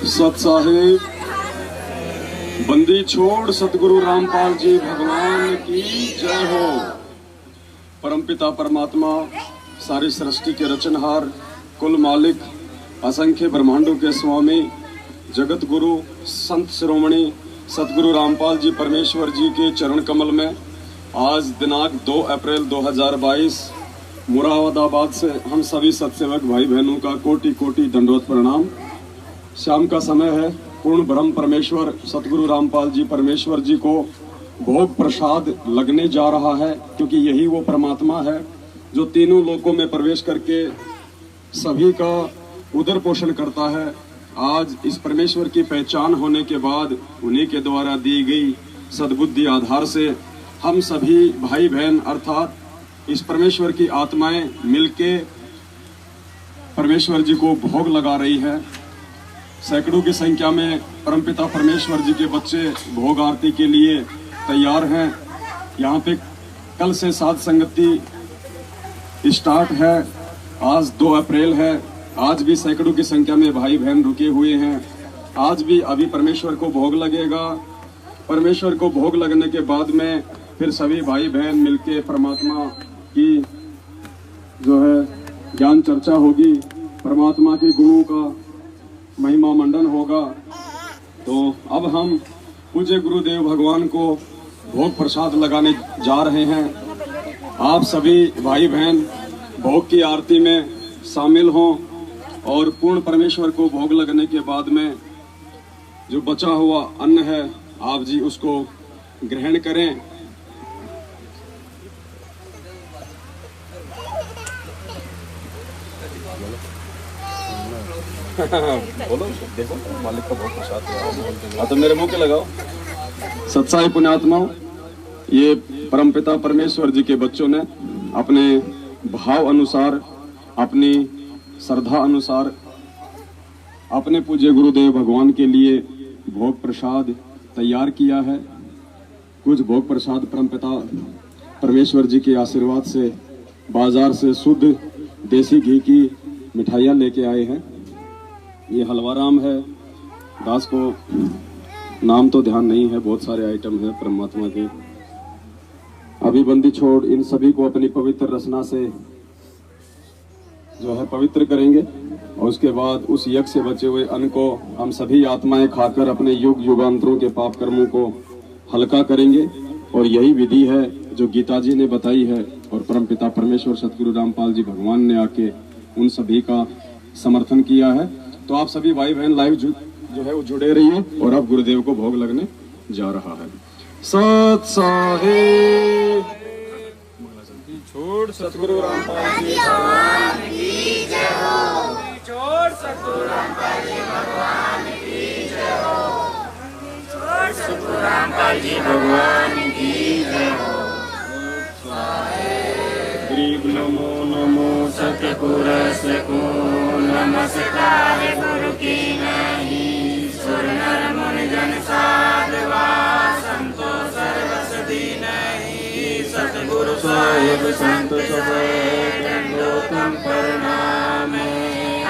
सत साहिब बंदी छोड़ सतगुरु रामपाल जी भगवान की जय हो। परमपिता परमात्मा सारी सृष्टि के रचनहार, कुल मालिक, असंख्य ब्रह्मांडों के स्वामी, जगत गुरु संत शिरोमणि सतगुरु रामपाल जी परमेश्वर जी के चरण कमल में आज दिनांक 2 अप्रैल 2022 मुरादाबाद से हम सभी सत्सेवक भाई बहनों का कोटि कोटि दंडवत प्रणाम। शाम का समय है। पूर्ण ब्रह्म परमेश्वर सतगुरु रामपाल जी परमेश्वर जी को भोग प्रसाद लगने जा रहा है, क्योंकि यही वो परमात्मा है जो तीनों लोकों में प्रवेश करके सभी का उदर पोषण करता है। आज इस परमेश्वर की पहचान होने के बाद उन्हीं के द्वारा दी गई सद्बुद्धि आधार से हम सभी भाई बहन अर्थात इस परमेश्वर की आत्माएं मिलके परमेश्वर जी को भोग लगा रही है। सैकड़ों की संख्या में परमपिता परमेश्वर जी के बच्चे भोग आरती के लिए तैयार हैं। यहाँ पे कल से साध संगति स्टार्ट है। आज 2 अप्रैल है। आज भी सैकड़ों की संख्या में भाई बहन रुके हुए हैं। आज भी अभी परमेश्वर को भोग लगेगा। परमेश्वर को भोग लगने के बाद में फिर सभी भाई बहन मिलके परमात्मा की जो है ज्ञान चर्चा होगी, परमात्मा के गुणों का महिमा मंडन होगा। तो अब हम पूज्य गुरुदेव भगवान को भोग प्रसाद लगाने जा रहे हैं। आप सभी भाई बहन भोग की आरती में शामिल हों और पूर्ण परमेश्वर को भोग लगने के बाद में जो बचा हुआ अन्न है आप जी उसको ग्रहण करें। बोलो, देखो मालिक का बहुत प्रसाद। तो मेरे मुंह के लगाओ। सत्साई पुण्यात्माओं, ये परमपिता परमेश्वर जी के बच्चों ने अपने भाव अनुसार, अपनी श्रद्धा अनुसार अपने पूज्य गुरुदेव भगवान के लिए भोग प्रसाद तैयार किया है। कुछ भोग प्रसाद परमपिता परमेश्वर जी के आशीर्वाद से बाजार से शुद्ध देसी घी की मिठाइयाँ लेके आए हैं। ये हलवाराम है। दास को नाम तो ध्यान नहीं है, बहुत सारे आइटम है परमात्मा के। अभी बंदी छोड़ इन सभी को अपनी पवित्र रचना से जो है पवित्र करेंगे और उसके बाद उस यज्ञ से बचे हुए अन्न को हम सभी आत्माएं खाकर अपने युग युगांतरों के पाप कर्मों को हल्का करेंगे। और यही विधि है जो गीता जी ने बताई है और परमपिता परमेश्वर सतगुरु रामपाल जी भगवान ने आके उन सभी का समर्थन किया है। तो आप सभी भाई बहन लाइव जो है वो जुड़े रहिए और अब गुरुदेव को भोग लगने जा रहा है। सत साहिब छोड़ सतगुरु रामपाल जी भगवान की जय हो। छोड़ सतगुरु रामपाल जी भगवान की जय हो। छोड़ सतगुरु रामपाल जी भगवान की जय हो। गरीब नमो नमो सतपुरुष को नमस्कार गुरु की नहीं। सुर नर मुनि जन साधवा संतो सर्वसदी नहीं। सतगुरु साहिब संत सब दंडोतम प्रणाम।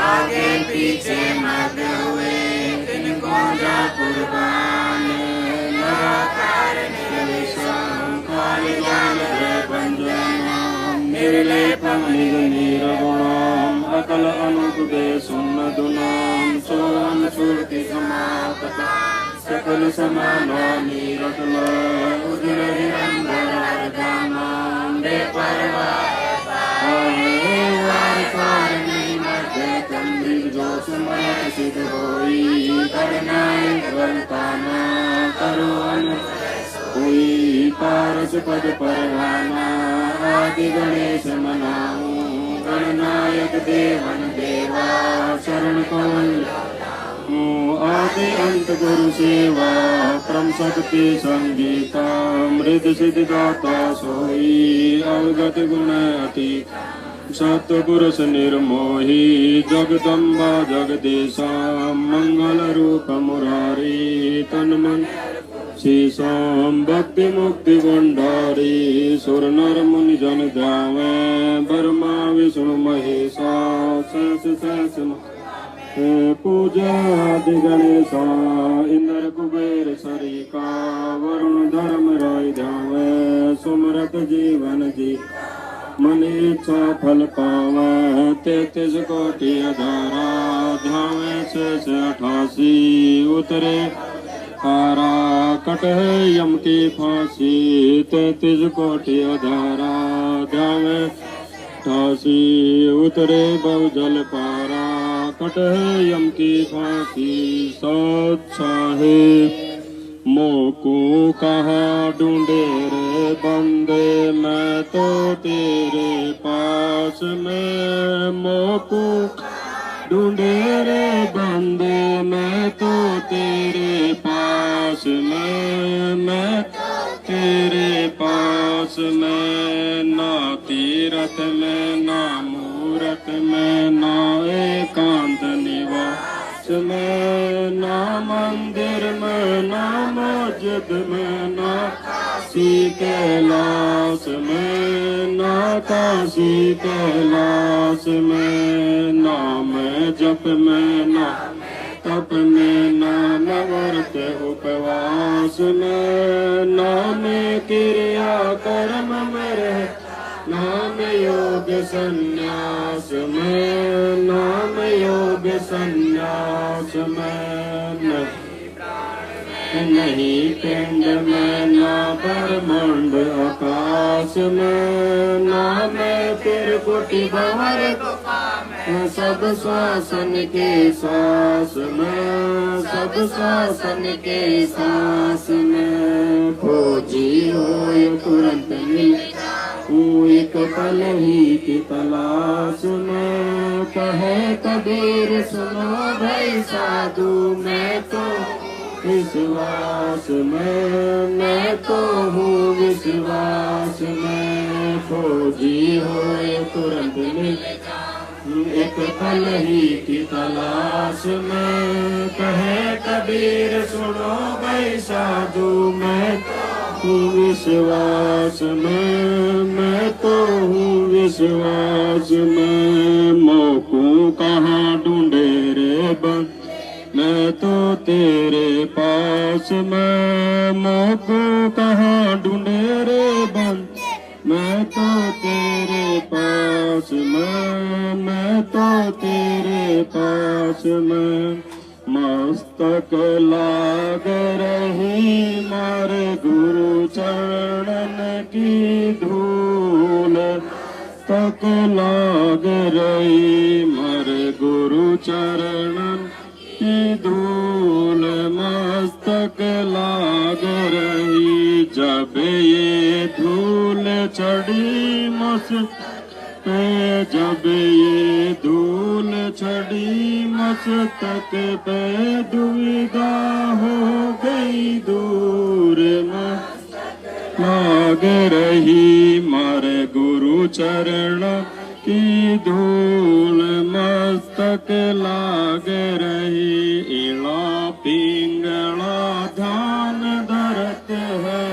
आगे पीछे मत हुए तिनको जा कुर्बान। निराकार निर्विषम काल ज्ञान भंजन। निर्लेपम निर्गुणम अकल अनुपदेशम मधुनाम। सोम श्रुति समापता सकल समानानि रत्न उदर हिरंधरार्धानाम। बेपरवाह वार पार नहीं मध्य कंदिल जो सुमत सिद्ध होई। करनायक वर्ताना करो अनु कोई। पारस पद परवाना आदि गणेश मनाऊं। गणनायक देवन देवा शरण पवन आदि अंत गुरु सेवा। परम शक्ति संगीता मृद सिद्धि दाता सोई। अवगत गुण अति सत्पुरुष निर्मोही। जगदम्बा जगदीशा मंगल रूप मुरारी। तन मन शेषाम भक्ति मुक्ति भंडारी। सुर नर मुनि जन ध्यावे ब्रह्मा विष्णु महेशा। सहस सहस पूजा आदि गणेशा इंद्र कुबेर सरिका वरुण धर्म राय ध्यावे सुमरत जीवन जी मन इच्छा फल पावे 33 कोटि अधारा ध्यावे शेष 88 उतरे कारा कटे यम की फांसी 33 कोटि अधारा ध्यावे 88 उतरे बहुजल पारा कटे यम की फांसी सत्साहे मोको कहाँ ढूंढे रे बंदे मैं तो तेरे पास में मोको ढूंढे रे बंदे मैं तो तेरे पास में मैं तेरे पास में ना तीरथ में ना मूरत में ना एकांत निवास में ना मंदिर में ना मस्जिद में ना काशी कैलाश में ना काशी कैलाश में ना मैं जप में ना तप में ना व्रत उपवास में ना मैं क्रिया कर्म में रह नाम योग संन्यास में नाम योग संन्यास में नहीं पिंड में ना ब्रह्मांड आकाश में ना मैं फिर कुटी बाहर सब शासन के सांस में सब शासन के सांस में खोजी हो तुरंत मिल एक पल ही की तलाश में कहे कबीर सुनो भाई साधु मैं तो विश्वास में मैं तो हूँ विश्वास में खोजी हो तुरंत मिल एक पल ही की तलाश में कहे कबीर सुनो भाई साधु मैं हूँ विश्वास में मैं तो हूँ विश्वास में मोको कहाँ ढूंढे रे बंद मैं तो तेरे पास में मोको कहाँ ढूंढे रे बंद मैं तो तेरे पास में मैं तो तेरे पास में मस्तक लाग रही मारे गुरु चरणन की धूल तक लाग रही मारे गुरु चरणन की धूल मस्तक लाग रही जब ये धूल चढ़ी मस्तक पे जब ये धूल चढ़ी मस्तक पे दुविधा हो गई दूर मस्तक लाग रही मारे गुरु चरण की धूल मस्तक लाग रही इला पिंगला ध्यान धरत है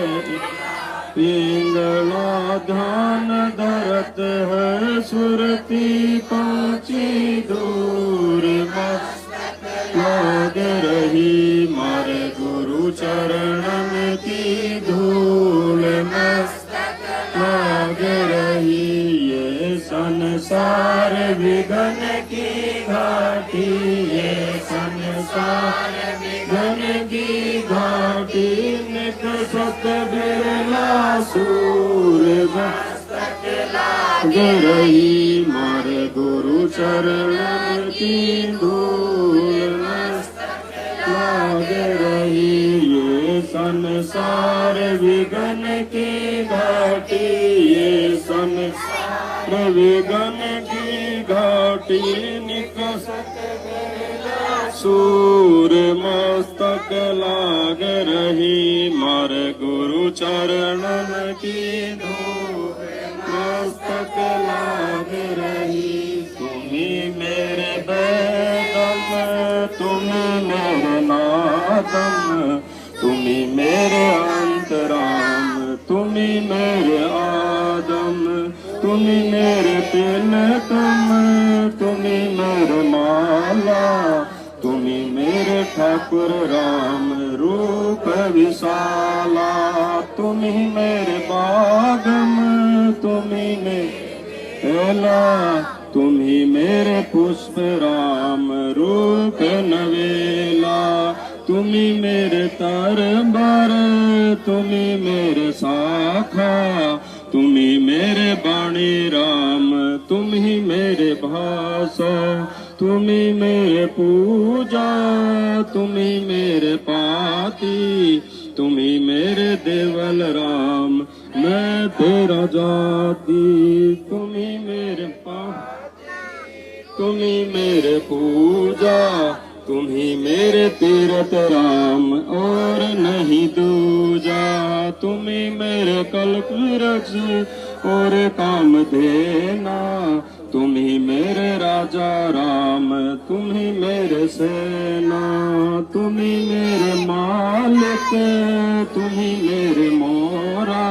पिंगला ध्यान धरत है सुरती पहुँची दूर मस्तक लाग रही मारे गुरु चरणन की धूल मस्तक लाग रही ये संसार विघन की घाटी ये संसार विघन की घाटी निकसत बिरला सूर मस्तक लाग रही मारे गुरु चरण की धूल मस्तक लाग रही ये संसार विघन की घाटी ये संसार विघन की घाटी निकसत सूर मस्तक लाग रही मारे गुरु चरणन की धूल मस्तक लाग रही तुम्ही मेरे बेदम तुम्ही मेरे नादम तुम्ही मेरे अंतराम तुम्ही मेरे आदम तुम्ही मेरे तिलकम तुम्ही मेरे माला ठाकुर राम रूप विशाला, तुम्ही मेरे बागम तुम्ही मेला, तुम्ही मेरे पुष्प राम रूप नवेला, तुम्ही मेरे तरबर तुम्ही मेरे शाखा, तुम्ही मेरे बाणी राम तुम्ही मेरे भाषा, तुम्ही मेरे पूजा तुम्ही मेरे पाती, तुम्ही मेरे देवल राम मैं तेरा जाति, तुम्ही मेरे तुम्ही मेरे पूजा, तुम्ही मेरे तीरथ राम और नहीं दूजा, तुम्ही मेरे कल्प वृक्ष और काम देना, तुम्ही मेरे राजा राम तुम्ही मेरे सेना, तुम्ही मेरे मालिक तुम्ही मेरे मोरा,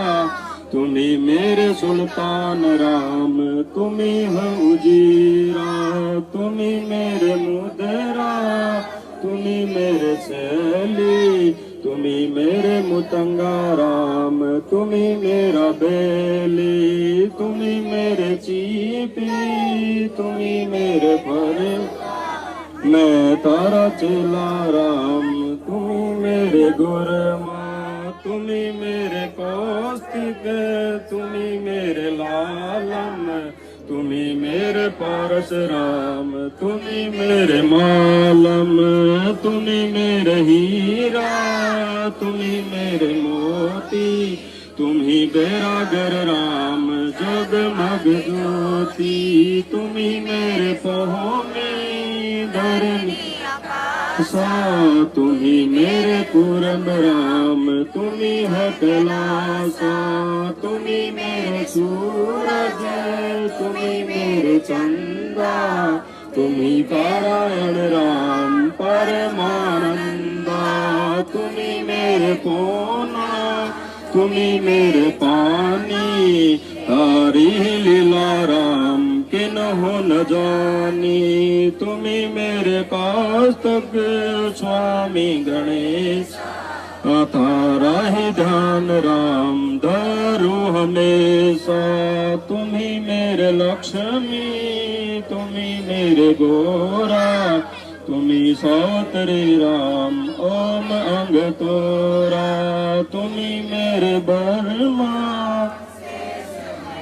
तुम्ही मेरे सुल्तान राम तुम्ही हो उजीरा, तुम्ही मेरे मुदरा तुम्ही मेरे शैली, तुम्ही मेरे मुतंगा राम तुम्ही मेरा बेली, तुम्ही मेरे चीपी तुम्ही मेरे फरे, मैं तारा चेला राम तुम्ही मेरे गुरमा, तुम्ही मेरे कौस्तिक तुम्ही मेरे लालम, तुम्ही मेरे पारस राम तुम्ही मेरे मालम, तुम्ही मेरे हीरा तुम्ही मेरे मोती, तुम्ही बैरागर राम जगमग ज्योति, तुम्ही मेरे पहोमी धरनी सा, तुम्ही मेरे पूरब राम तुम्ही है कैलासा, तुम्ही मेरे सूरज तुम्ही मेरे चंदा, तुम्ही पारायण राम परमानंदा, तुम्ही मेरे पोना तुम्ही मेरे पानी, तारी लीला राम किन हो न जानी, तुम्ही मेरे कास्तक स्वामी गणेश, तारा ही ध्यान राम धरू हमेशा, तुम्ही मेरे लक्ष्मी तुम्ही मेरे गोरा, तुम्ही सौतरी राम ओम अंग तोरा, तुम्ही मेरे बर्मा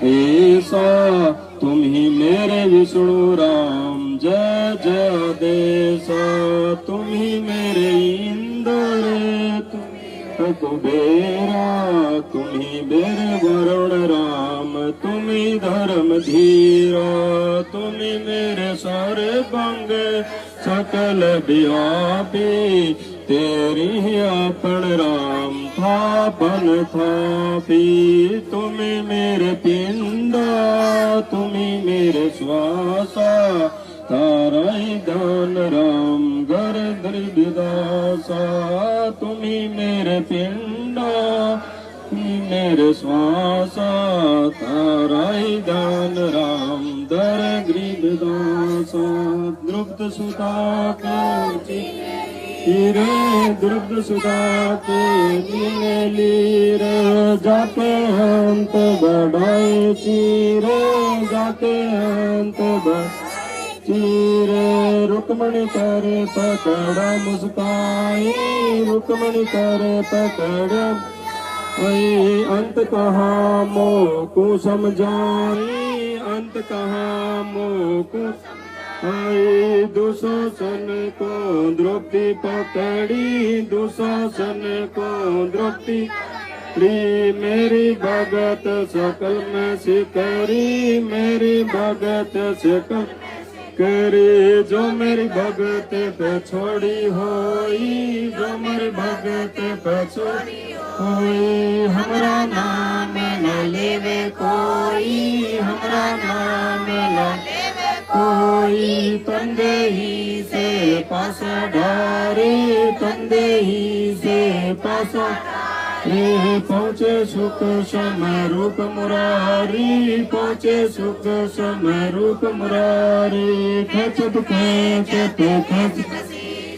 ऐसा, तुम्ही मेरे विष्णु राम जय जय देसा, तुम्ही मेरे इंद्र तुम्ही कुबेरा, तुम्ही मेरे वरुण राम तुम्ही धर्म धीरा, तुम्ही मेरे सर्वंग सकल व्यापी, तेरी ही अपन राम थापन थापी, तुम्ही मेरे पिंडा तुम्ही मेरे श्वासा, तारा ही दान राम गर विदासा, तुम्ही मेरे पिंडा तुम्ही मेरे श्वासा, तारा ही दान राम दर गृहदासा, द्रुप्त सुता के हीरे द्रुप्त सुता के लीर, जाते हंत बढ़ाए चीरे, जाते हंत चीरे, रुक्मणी करे पकड़ा मुस्काई, रुक्मणी करे पकड़ा वही, अंत कहाँ मोको समझाई, अंत कहाँ मोको आई, दुशासन को द्रौपदी पकड़ी, दुशासन को द्रौपदी मेरी भगत सकल में सिकरी, मेरी भगत सकल करे, जो मेरी भगत पे छोड़ी होई, जो मेरी भगत पे छोड़ी होई, हमरा नाम न लेवे कोई, हमरा नाम न कोई, तंदे ही से पासा ढारे, तंदे ही से पासा रे, पहुँचे सुख सम रूप मुरारी, पहुँचे सुख सम रूप मुरारी, खचत खचत खच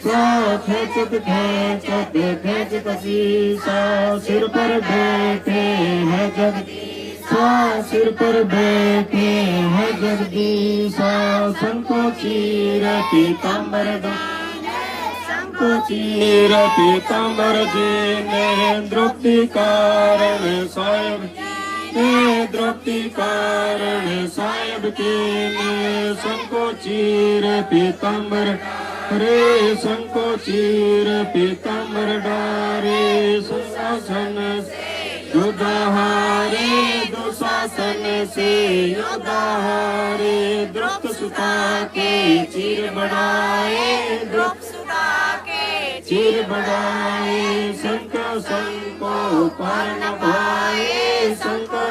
खेचत खेचत खेचत शीशा सिर पर बैठे है जगदीशा सिर पर बैठे है जगदीशा संको चीर पीताम्बर संको चीर पीताम्बर जीने द्रौपदी कारण साहेब द्रौपदी कारण साहेब कीने संको चीर पीताम्बर रे संको चीर पीताम्बर डारे सुशासन युद्धाहारे दुशासन से युद्धाहारे द्रुपद सुता के चीर बढ़ाए द्रुपद सुता के चीर बढ़ाए संको पार न पाए संको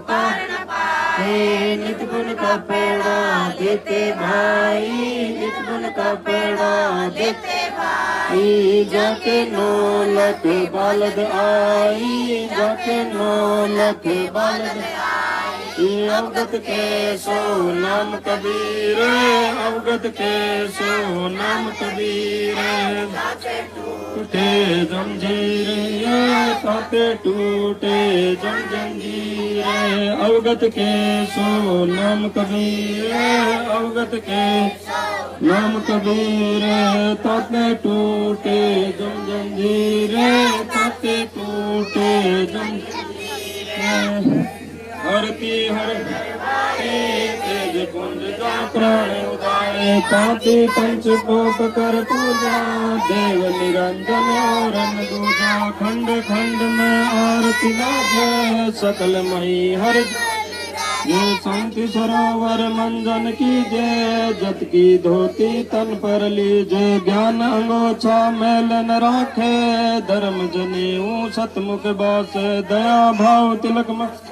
पार न पाए नित गुण का पेड़ा देते भाई नित गुण का पेड़ा देते भाई जाके नौलख बालद आई जाके नौलख बालद आई अवगत के सो नाम कबीर अवगत के सो नाम कबीर टूटे जंजीर ताते टूटे जंजीर अवगत के सो नाम कबीर अवगत के नाम कबीर ताते टूटे जंजीर ताते टूटे जंजीर हरती हर तेज कुंज जा प्राण उदारे पाती पंच पोप कर पूजा देव निरंजन और दूजा खंड खंड में आरती लागे सकल मई हर ये शांति सरोवर मंजन की जय जत की धोती तन पर लीजे ज्ञान अंगोछा मेल न राखे धर्म जनेऊ सतमुख बासे दया भाव तिलक मस्त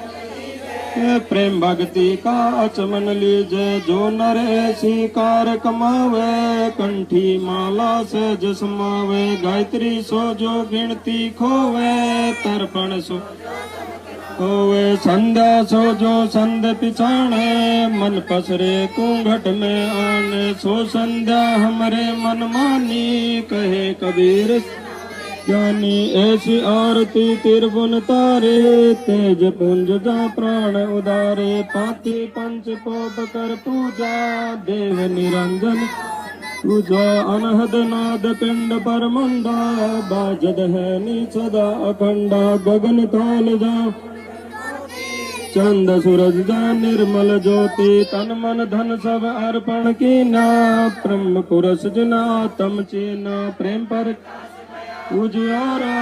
प्रेम भक्ति का अचमन लीजे जो नर ऐसी कार कमावे कंठी माला से जसमावे गायत्री सो जो गिनती खोवे तर्पण सो होवे संध्या सो जो संध पिछाणे मन पसरे कुंघट में आने सो संध्या हमरे मन मानी कहे कबीर ज्ञानी ऐसी आरती तिरभुन तारे तेज पुंज जा प्राण उदारे पाती पंच पोप कर पूजा देव निरंजन पूजा अनहद नाद पिंड पर मुंडा बाजद है नी सदा अखंडा गगन ताल जा चंद सूरज जा निर्मल ज्योति तन मन धन सब अर्पण कीना ब्रह्म पुरुष जना तम चीना प्रेम पर उजियारा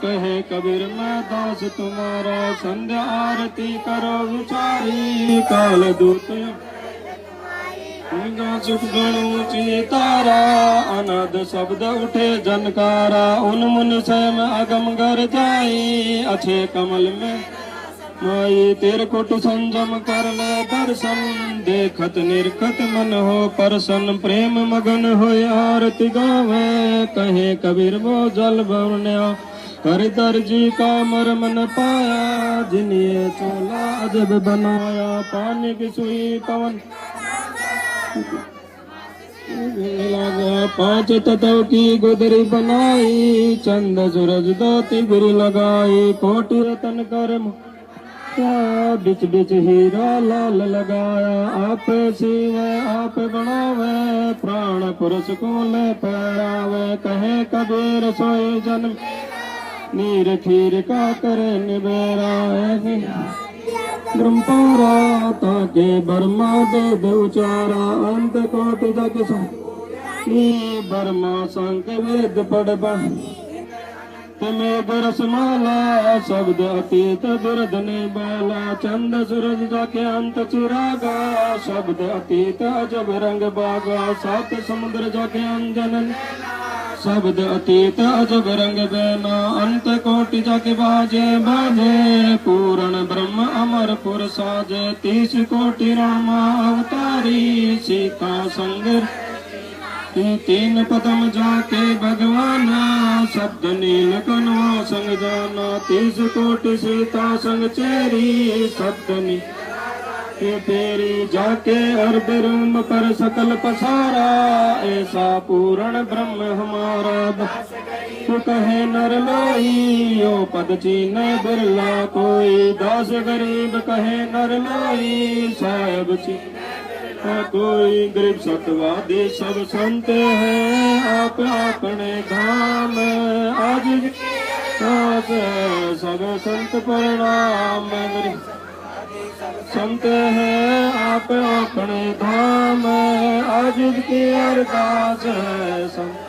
कहे कबीर मैं दास तुम्हारा संध्या आरती करो विचारी काल दूत सुख गण ऊंची तारा अनाद शब्द उठे जनकारा उन मुन से में अगम गर जाई अच्छे कमल में माई तेर कुट संजम कर ले दर्शन देखत निरखत मन हो परसन प्रेम मगन हो आरती गावे कहे कबीर वो जल भरन्या हरिदर जी का मर मन पाया जिन्हें चोला अजब बनाया पानी की सुई पवन लगा पांच तत्व की गुदरी बनाई चंद सूरज दो तिगरी लगाई कोटि रतन कर बिच बिच हीरा लाल लगाया आप शिव आप बनावे प्राण पुरुष को ले पैरावे कहे कबीर सोई जन्म नीर खीर का करे निबेरा ब्रह्मपुरा ताके बर्मा दे उचारा अंत कोटि जग बर्मा संक वेद पढ़ तुम्हें रसमाला शब्द अतीत दुर्धनि बाला चंद सूरज जाके अंत चिरागा शब्द अतीत अजब रंग बागा सात समुद्र जाके अंजन शब्द अतीत अजब रंग बेना अंत कोटि जाके बाजे बाजे पूर्ण ब्रह्म अमर पुर साजे 30 कोटि रामा अवतारी सीता संग तीन पदम जाके भगवाना शब्द नील कनवा संग जाना 30 कोटि सीता संग चेरी शब्द नी तेरी जाके अर्ध रूम पर सकल पसारा ऐसा पूर्ण ब्रह्म हमारा तू कहे नर लोई यो पद चीने बिरला कोई दास गरीब कहे नर लोई साहेब चीने कोई गरीब सतवादी सब संत है आप अपने धाम आज सब संत प्रणाम संत है आप अपने धाम आज की अरदास है संत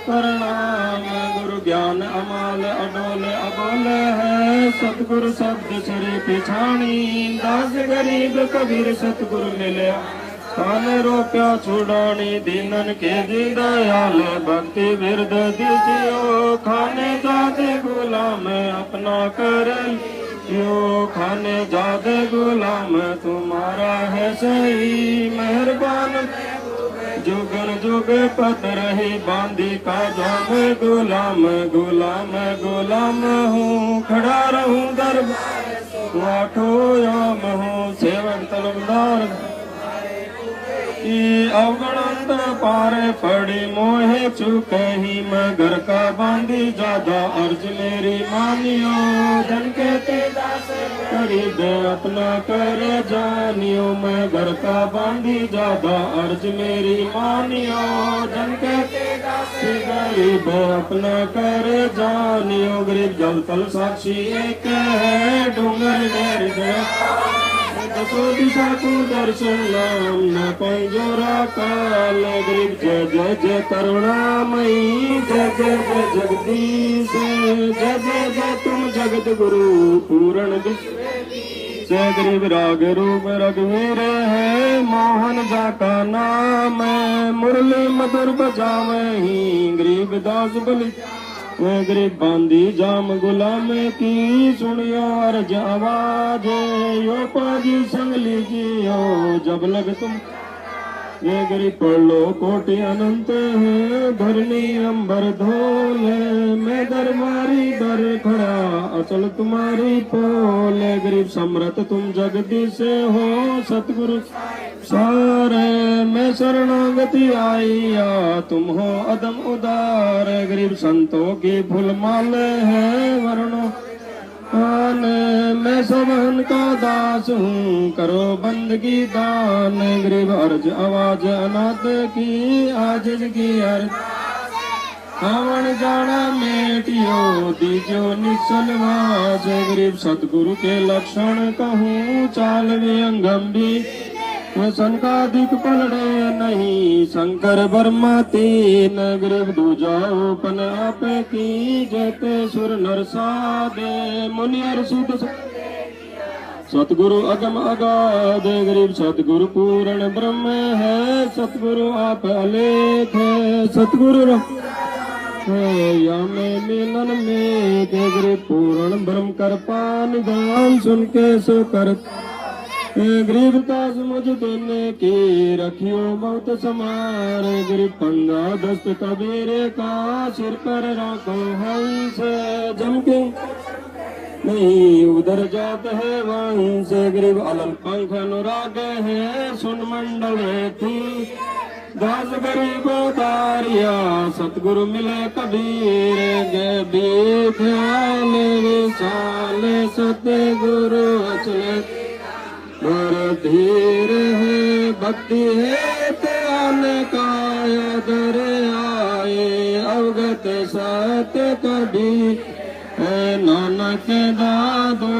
प्रणाम गुरु ज्ञान अमाल अडोल अबोल है सतगुरु शब्द सरे पिछाणी दास गरीब कबीर सतगुरु मिले कान रोप्या छुड़ानी दीनन के जी दयाल भक्ति बिरद दीजियो खाने जादे गुलाम अपना कर यो खाने जादे गुलाम तुम्हारा है सही मेहरबान जुगन जुग पत रही बांधी का जाम गुलाम गुलाम गुलाम हूँ खड़ा रहूं दरबार आठो याम हूँ सेवक तलबदार की अवगणंत पारे पड़ी मोहे चुके ही मैं घर का बांधी ज्यादा अर्ज मेरी मानियो धन के करीब अपना कर जानियो मैं घर का बांधी ज्यादा अर्ज मेरी मानियो धन के गरीब अपना कर जानियो गरीब जल तल साक्षी एक है डूंगर डेर गया दसो दिशा को दर्शन नाम न कोई जोरा काल गरीब जय जय जय करुणामयी जय जय जय जगदीश जय जय जय तुम जगत गुरु पूर्ण जय गरीब राग रूप रघुवीर है मोहन जा का नाम मुरली मधुर बजावे ही गरीब दास बलि वे गरीब बांधी जाम गुलाम की सुनियो अर्ज आवाज यो पाजी संग लीजियो जब लग तुम ये गरीब पढ़ लो कोटि अनंत है धरनी अंबर धोल मैं दरबारी दर खड़ा अचल तुम्हारी पोल गरीब समरथ तुम जगदीश हो सतगुरु सारे मैं शरणागति आईया तुम हो अदम उदार गरीब संतों की फूल माल है वर्णों मैं सबन का दास हूँ करो बंदगी दान गरीब अर्ज आवाज अनाथ की आजिज की अर्ज हवन जाना मेटियो दीजो निसलवाज गरीब सतगुरु के लक्षण कहूँ चाल वियंगम भी संकाधिक पलड़े नहीं शंकर वर्मा तीन गरीब दूजा पन आप की जते सुर नर सादे मुनियर सुध सतगुरु अगम अगाध गरीब सतगुरु पूर्ण ब्रह्म है सतगुरु आप अलेख है सतगुरु या में मिलन में गरीब पूर्ण ब्रह्म कर पान दान सुन के सो कर गरीब ताज मुझ देने की रखियो बहुत समार गरीब पंगा दस्त कबीरे का सिर पर रखो हंस जम के नहीं उधर जात है वहीं से गरीब अलल पंख अनुराग है सुन मंडल थी दास गरीब तारिया सतगुरु मिले कबीर गे बीख्याल विशाल सतगुरु अचल धीर है भक्ति है त्यान काय दर आए अवगत सत्य कभी नानक दादो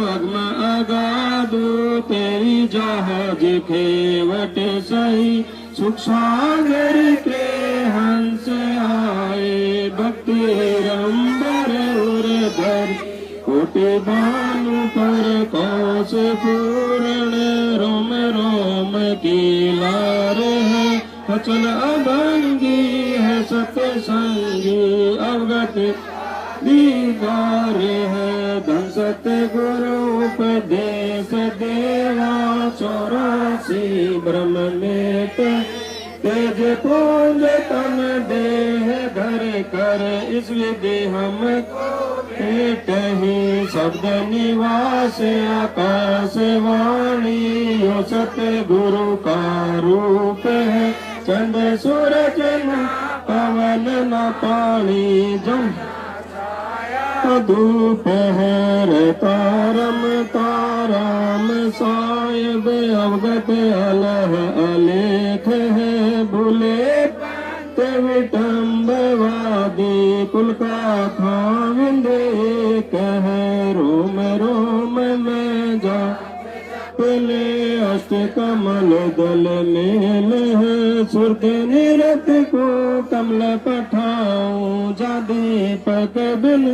अगम अगादो तेरी जहाज खेवट सही सुख सागर के हंस आए भक्ति रंबर उर धर कोटि भानु पर कौश पूर्ण रोम रोम की लार है अचल अभंगी है सत्संगी अवगत दीवार है धन सत्य गुरु उपदेश देवा 84 ब्रह्म में तेज पुंज तन देह घर कर इस विधि हम एक ही शब्द निवास आकाश वाणी यो सत्य गुरु का रूप है चंद सूरज न पवन न पानी जम दोपहर तारम ताराम सायब अवगत अलह अलेख है भूले ते विटम्बवादी कुल का खाविंदे कह रोम रोम में जा पले अष्ट कमल दल मेल है सुरत निरत को कमल पठाऊं जा दीपक बिन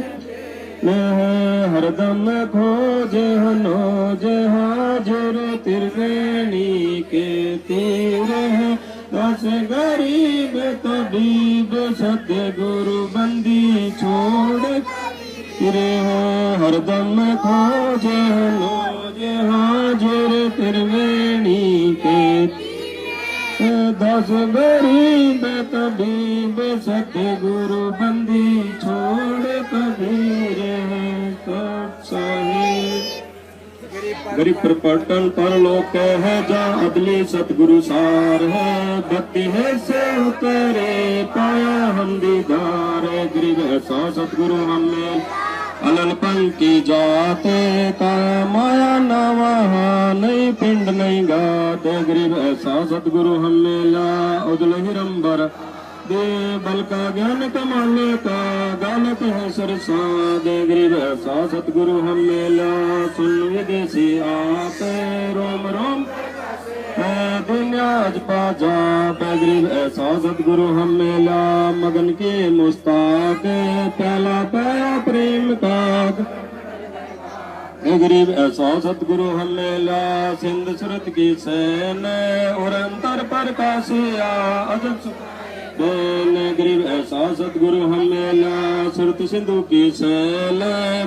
हरदम खोज हनोज हाजिर त्रिवेणी के तीर है दस गरीब तबीब सतगुरु बंदी छोड़ तेरे हरदम खोज हनोज हाजिर त्रिवेणी के दस गरीब तबीब सतगुरु बंदी छोड़ कबीर गरीब पर पटल पर लोक है जा अदली सतगुरु सार है भक्ति है से उतरे पाया हम दीदार गरीब ऐसा सतगुरु हमें अलल पंक्ति जाते का माया ना वहाँ नहीं पिंड नहीं गाते गरीब ऐसा सतगुरु हमें ला उदल हिरंबर दे बल का ज्ञान कमाने का गालत है सरसा दे गरीब ऐसा सतगुरु हमें ला सुन विदेशी आते रोम रोम दुनियाज पाजा गरीब ऐसा सतगुरु हमें ला मगन के मुस्ताक पहला पाया प्रेम का गरीब ऐसा सतगुरु हमें ला सिंध सुरत की सैन और अंतर पर काशिया अजब गरीब ऐसा सतगुरु हमें ला सुरत सिंधु की सैल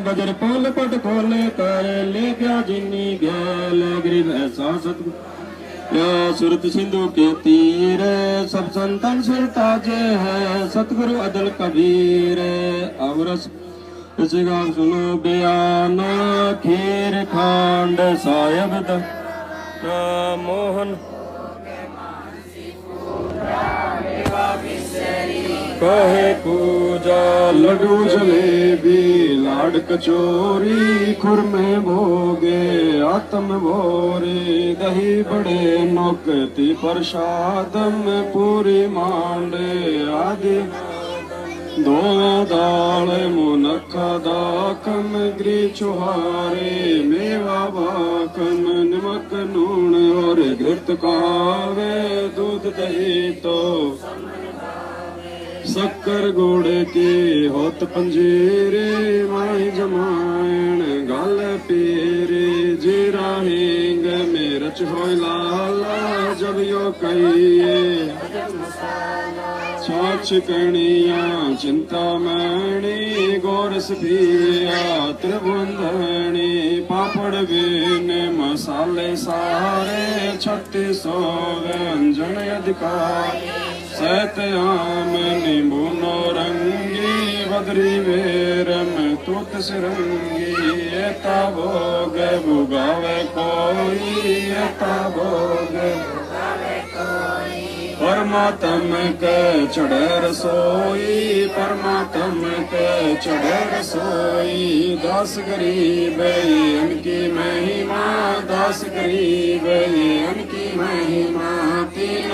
बजर पोल पट खोले कर ले गया जिन्नी गैल गरीब ऐसा सतगुरु या सुरत सिंधु के तीर सब संतन सिर ताजे है सतगुरु अदल कबीर अवरस गान सुनो बयान खीर खांड सायब मोहन कहे पूजा लड्डू जलेबी लाड कचोरी खुरमे भोगे आत्म भोरे दही बड़े नौकती प्रसादम पूरी मांडे आदि दो दाल मुनखा दाकम ग्री चुहारे मेवा बाकम नमक नून और घृत कावे दूध दही तो शक्कर गुड़ की होत पंजीरे माई जमायण गल पीरे जीरा हींग मिर्च हो लाला जब यो कहिए छाछ कणिया चिंता मणि गोरस पिया त्रिभुंधनी पापड़ बीन मसाले सारे 3600 व्यंजन अधिकार सैत आम नींबू नौरंगी बदरी वेरम तूत सिरंगी एता भोग भुगावे कोई एता भोग परमात्म के चढ़े रसोई परमात्म के चढ़े रसोई दास गरीब इनकी महिमा दास गरीब इनकी महिमा तीन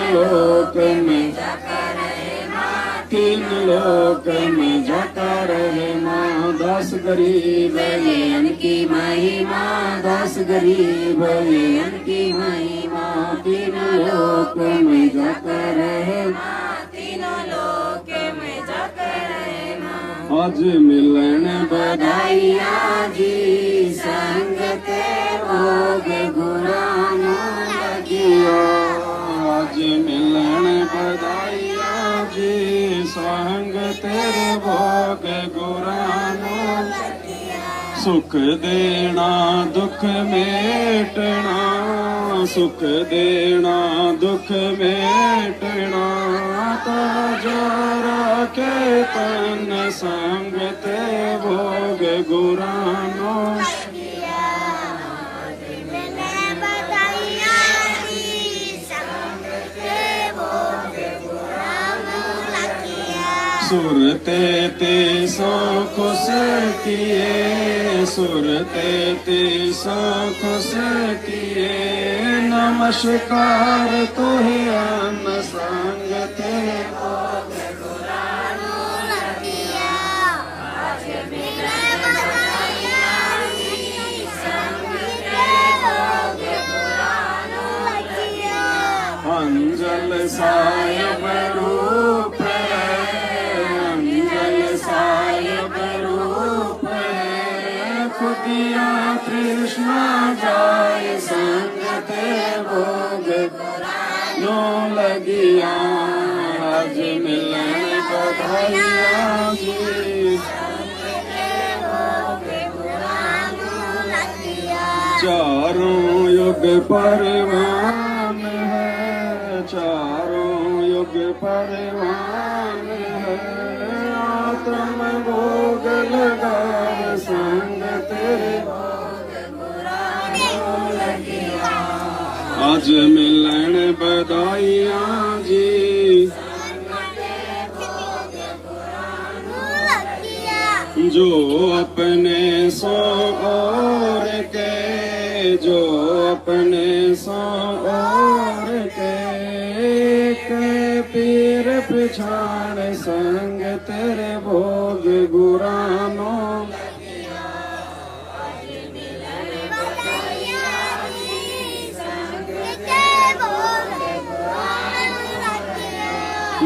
लोक में जाता रहे माँ दास गरीब इनकी महिमा दास गरीब इनकी महिमा तीन लोक में जाता रहे तीनों लोक में जाता रहे माँ आज मिलन बधाइया जी संगत भोग गुरानो लगियो आज मिलन बधाइया जी संग तेरे भोग गुरानो सुख देना दुख मेटना सुख देना दुख मेटना ताजा के तन संग ते भोग गुरानो बताइया संग ते भोग सुरते ते सो खुश किए, सुरते ते सो खुश किए, नमस्कार तुहे अन संग तेरे अंजल सायब रूप है, अंजल सायब रूप है, खुदिया कृष्णा जाय संग ते भोग नो लगिया, आज मिलन बधाइयाँ जी। चारों युग परवान है, चारों युग परवान है, आत्म भोग लगा संग तेरे आज मिलन बधाइयाँ जी। जो अपने सो और के, जो अपने सो और के पीर पिछाड़ संग तेरे भोग गुरानो,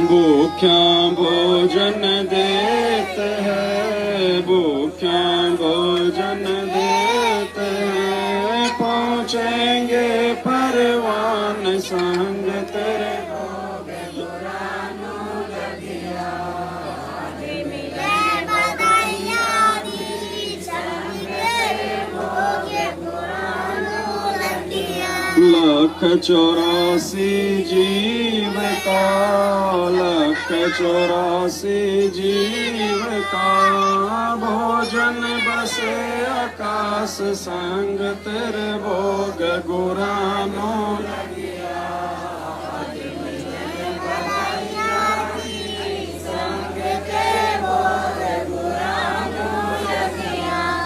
भूख्या भोजन देते हैं, भूख्या भोजन देते हैं, पहुँचेंगे परवान संग तेरे लख 84 जीव का, लख 84 जीव का, भोजन बसे आकाश संग तेरे भोग गुरानो,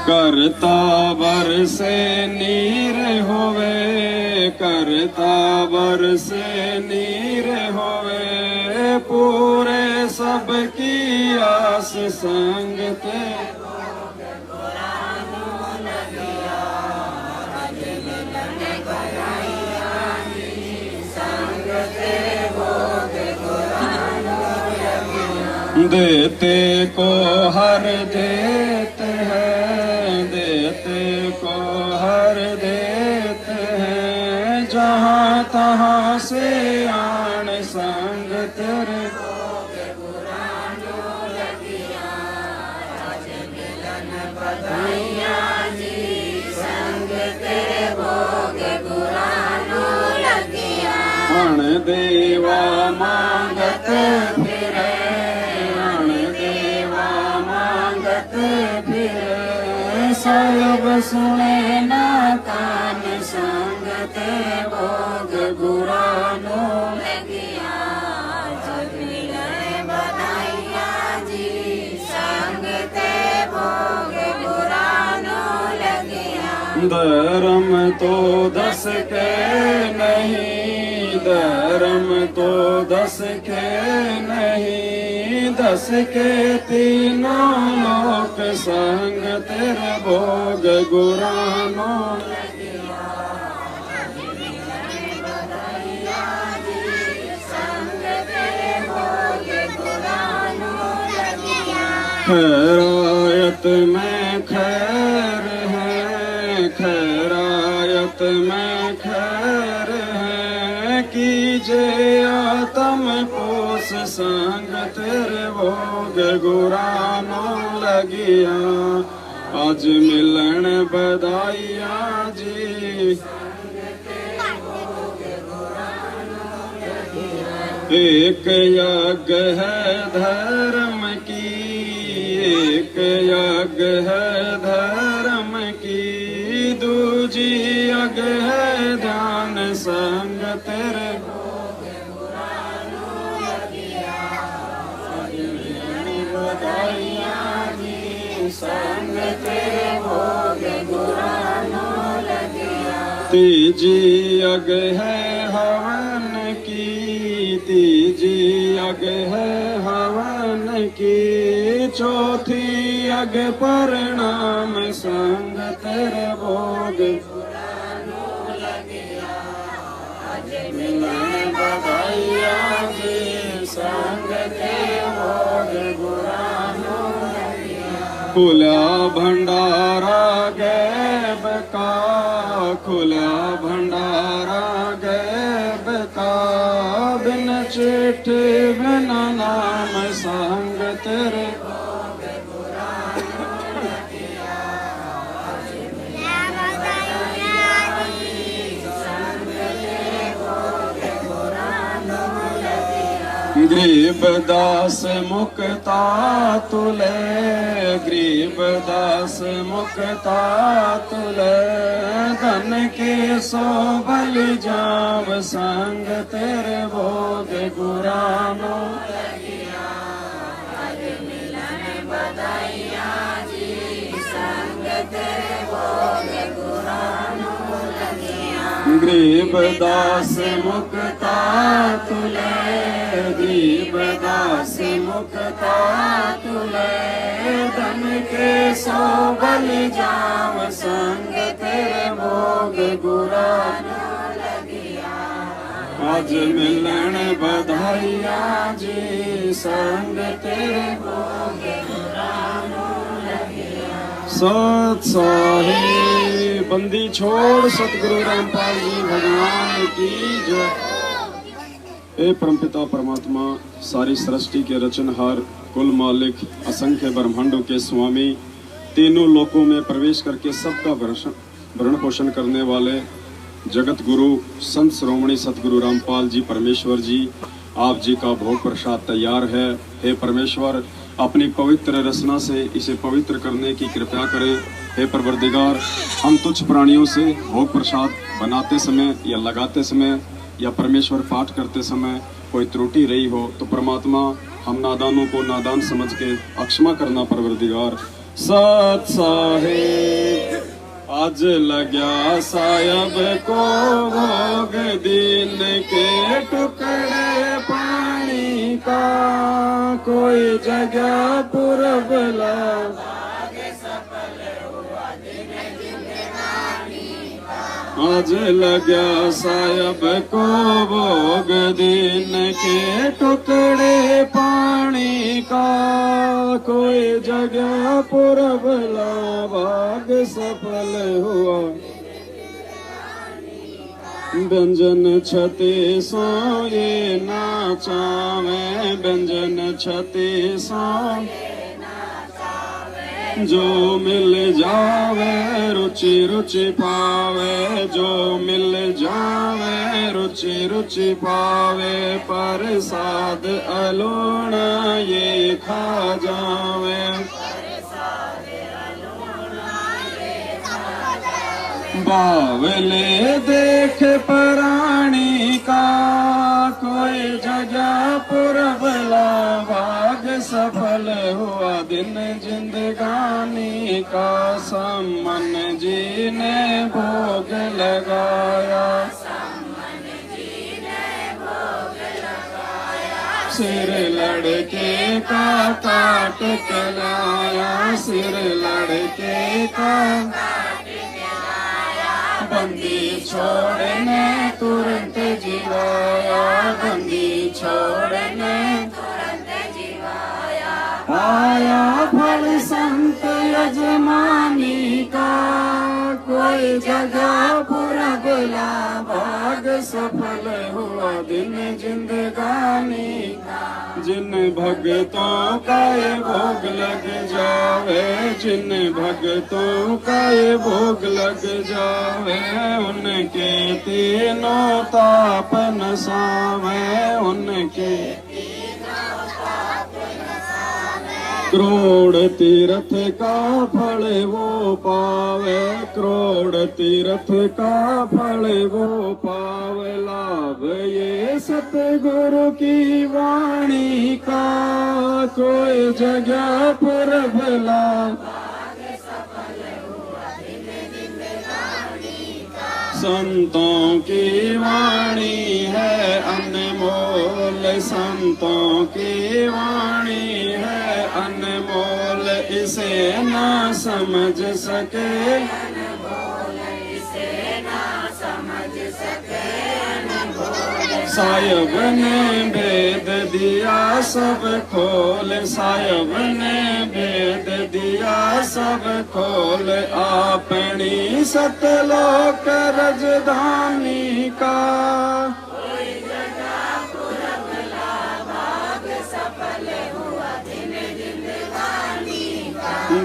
करता बरसे नीर होवे, करता बरसे नीर होवे, पूरे सबकी आस संग ते देते को हर देते हैं, देते को हर देते हैं, जहाँ तहाँ से आन संग तेरे अण देवा मांगत फिरे, सब सुने ना कान संग तेरे भोग गुरानो, बधाइयाँ जी संग तेरे भोग गुरानो लगिया। धर्म तो 10 के नहीं, धर्म तो 10 के नहीं, 10 के तीनों लोक संग तेरे भोग गुरानो, खैरायत में खैर है, खैरायत में खैर है, कीजे आत्म पोस संग तेरे भोग गुरानो लगिया, आज मिलन बधाइयाँ जी। एक यज्ञ है धर्म की, एक यज्ञ है धर्म की, दूजी यज्ञ है ध्यान संग तेरे तीजी अग है हवन की, तीजी अग है हवन की, चौथी अग परिणाम संग तेरे भोग। मिलन बधाइया जी संग तेरे भोग गुरानो। खुला भंडारा गैब का, खुला भंडारा गैब का, बिन चिट्ठी बिन नाम संग तेरे। गरीब दास मुक्ता तुले, गरीब दास मुक्ता तुले, धन के सो बलि जाव संग तेरे भोग गुरानो। बधाइया जी संग तेरे भोग गुरानो लगिया। गरीब दास मुक्ता तुले, गरीब दास मुक्ता तुले, धन के सो बलि जाव संग तेरे भोग गुरानो लगिया। आज मिलन बधाइया जी संग तेरे भोग गुरानो लगिया। सत साहे बंदी छोड़ सतगुरु रामपाल जी भगवान की जय। हे परमपिता परमात्मा, सारी सृष्टि के रचनहार, कुल मालिक, असंख्य ब्रह्मांडों के स्वामी, तीनों लोकों में प्रवेश करके सबका भरण पोषण करने वाले जगत गुरु संत श्रोमणी सतगुरु रामपाल जी परमेश्वर जी, आप जी का भोग प्रसाद तैयार है। हे परमेश्वर, अपनी पवित्र रचना से इसे पवित्र करने की कृपा करें। हे परवरदिगार, हम तुच्छ प्राणियों से भोग प्रसाद बनाते समय या लगाते समय या परमेश्वर पाठ करते समय कोई त्रुटि रही हो तो परमात्मा हम नादानों को नादान समझ के अक्षमा करना परवरदिगार। सत साहेब आज लग्या सायब को भोग, दिन के टुकड़े पानी का, कोई जगह पुरबला आज लग्या सायब को भोग, दिन के टुकड़े पानी का, कोई जगह पुरबला भाग सफल हुआ। व्यंजन छते सो ये नाचावे, व्यंजन छते सो जो मिल जावे रुचि रुचि पावे, जो मिल जावे रुचि रुचि पावे, प्रसाद अलोना ये खा जावे। बावले देख प्राणी का, कोई जगह पुरबला भाग सफल हुआ। दिन जिंदगानी का सम्मन जी ने भोग लगाया, सिर लड़के का काट के लाया, सिर लड़के का बंदी छोड़ने तुरंत जिवाया, बंदी छोड़ने तुरंत जिवाया। पाया फल संत यजमानी का, कोई जगह पुरबला भाग सफल हुआ। दिन जिंदगानी जिन भगतों का ये भोग लग जावे, जिन भगतों का ये भोग लग जावे, उनके तीनों ताप नसावे, उनके करोड़ तीर्थ का फल वो पावे, करोड़ तीर्थ का फल वो पावे। लाभ ये सतगुरु की वाणी का, कोई जगह पर भला संतों की वाणी है अनमोल, संतों की वाणी है अनमोल, इसे ना समझ सके, सायब ने भेद दिया सब खोल, सायब ने भेद दिया सब खोल, अपनी सतलोक रजधानी का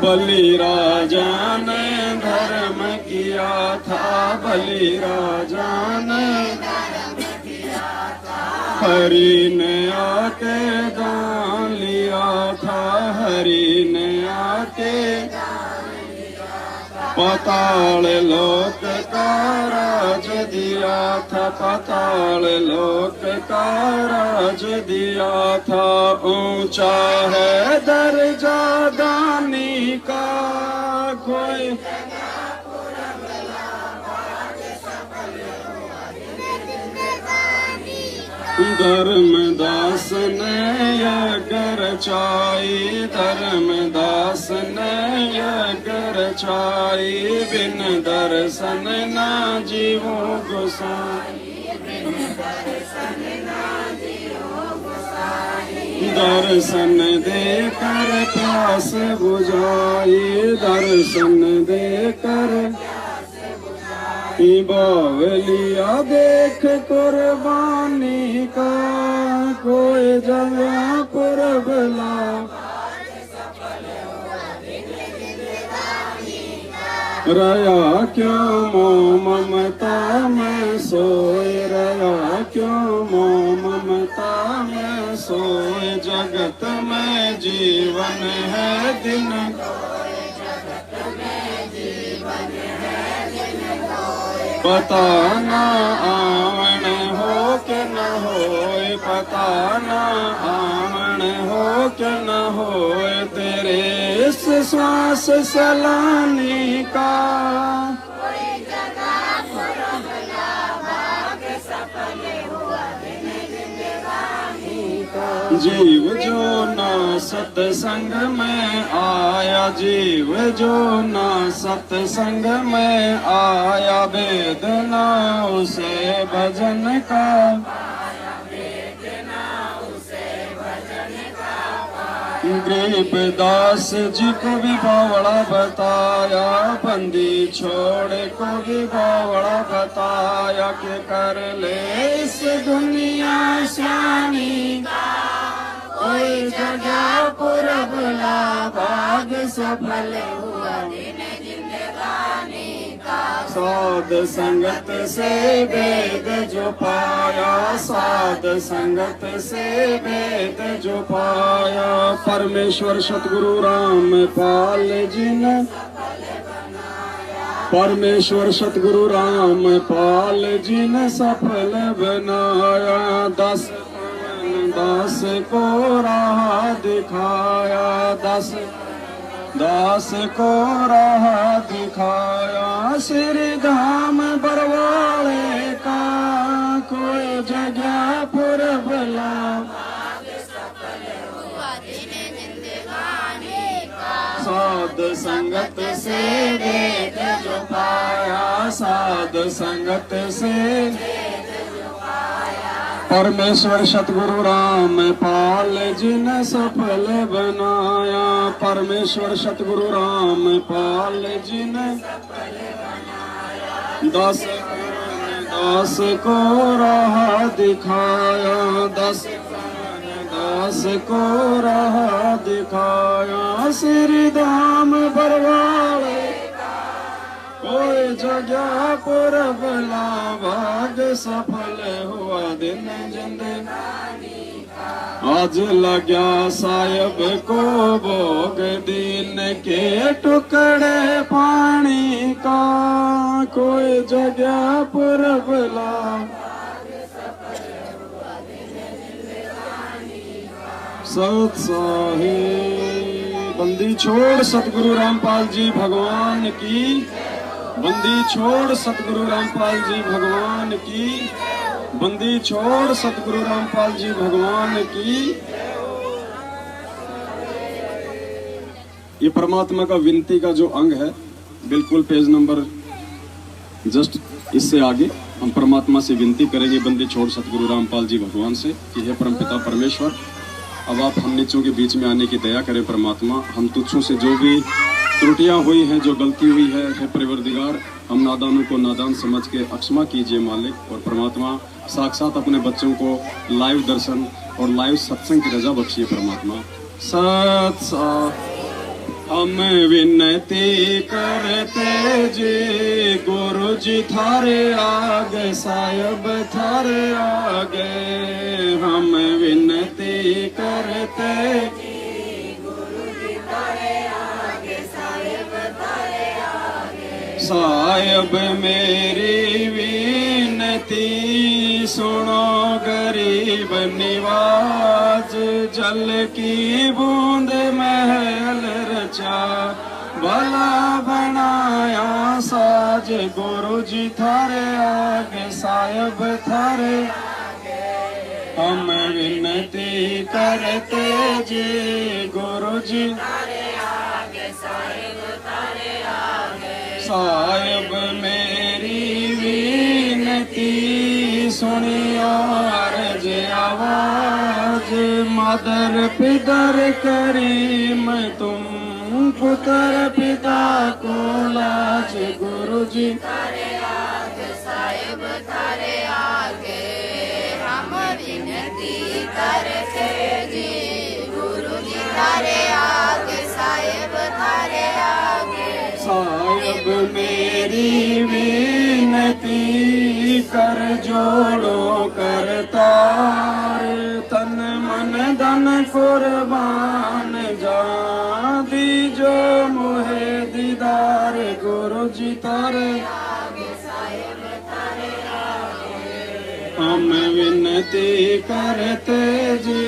बलि राजा ने धर्म किया था, बलि राजा ने हरि ने आके दान लिया था, हरि ने आके पाताल लोक का राज दिया था, पाताल लोक का राज दिया था, ऊंचा है दर्जा दानी का कोई, धर्मदास ने यज्ञ रचाई, धर्मदास ने यज्ञ रचाई, बिन दर्शन ना जीवो गोसाई, दर्शन देकर प्यास बुझाई, दर्शन देकर बावलिया देख कुर्बानी का, कोई जगह पर भला रया क्यों मोह ममता में सोए, रया क्यों मोह ममता में सोए, जगत में जीवन है दिन, पता ना आवन हो के न होए, पता ना आवन हो के न होए, तेरे इस श्वास सलानी का जीव जो ना सत्संग में आया, जीव जो ना सत्संग में आया, वेदना उसे भजन का, गरीबदास जी को भी बावड़ा बताया, बंदी छोड़ को भी बावड़ा बताया, कि कर ले इस दुनिया स्वामी कोई जगह पुरबला, भाग सफल हुआ दिन जिंदगानी का, साध संगत से वेद जो पाया, साध संगत से वेद जो पाया, परमेश्वर सतगुरु रामपाल जी ने, परमेश्वर सतगुरु रामपाल जी ने सफल बनाया, 10 दास को राह दिखाया, 10 दास को राह दिखाया, श्री धाम बरवाले का कोई जगह पुरबला, साध संगत से वेद जो पाया, साध संगत से परमेश्वर सतगुरु रामपाल जी ने सफल बनाया, परमेश्वर सतगुरु रामपाल जी ने 10 को राह दिखाया, 10 को राह दिखाया, श्री धाम बरवाले कोई जगह पुरबला, भाग सफल हुआ दिन जिंदगानी का, आज लग्या साहिब को भोग दिन के टुकड़े पानी का, कोई जगह पुरबला, सत साहिब बंदी छोड़ सतगुरु रामपाल जी भगवान की बंदी छोड़ सतगुरु रामपाल जी भगवान की, बंदी छोड़ सतगुरु रामपाल जी भगवान की। ये परमात्मा का विनती का जो अंग है, बिल्कुल पेज नंबर जस्ट इससे आगे हम परमात्मा से विनती करेंगे, बंदी छोड़ सतगुरु रामपाल जी भगवान से कि हे परमपिता परमेश्वर, अब आप हम नीचों के बीच में आने की दया करें परमात्मा। हम तुच्छों से जो भी त्रुटियां हुई हैं, जो गलती हुई है, हे परवरदिगार, हम नादानों को नादान समझ के अक्षमा कीजिए मालिक। और परमात्मा साक्षात अपने बच्चों को लाइव दर्शन और लाइव सत्संग की रजा बख्शिए परमात्मा। सत्संग हम विनती करते जी गुरु जी थारे आगे, साहिब थारे आगे। हम विनती करते गुरु जी तारे आगे, साहिब तारे आगे। साहिब मेरी विनती सुनो, गरीब निवाज जल की बूंद महल रचा, भला बनाया साज। गुरु जी थारे आगे, साहिब थारे आगे। हम विनती करते जी गुरु जी तारे आगे, साहिब तारे आगे। साहिब मेरी विनती सुनियो अर्ज आवाज। मदर पिदर करीम तुम, पुत्र पिता को लाज। गुरु जी तारे आगे, साहिब तारे आगे। हम विनती करते जी गुरु जी तारे आगे, साहिब तारे आगे। साहिब मेरी विनती कर जोड़ो करतार, तन मन धन कुर्बान जा दीजो मुहे दीदार। गुरु जी तारे आगे, साहिब तारे आगे। हम विनती करते जी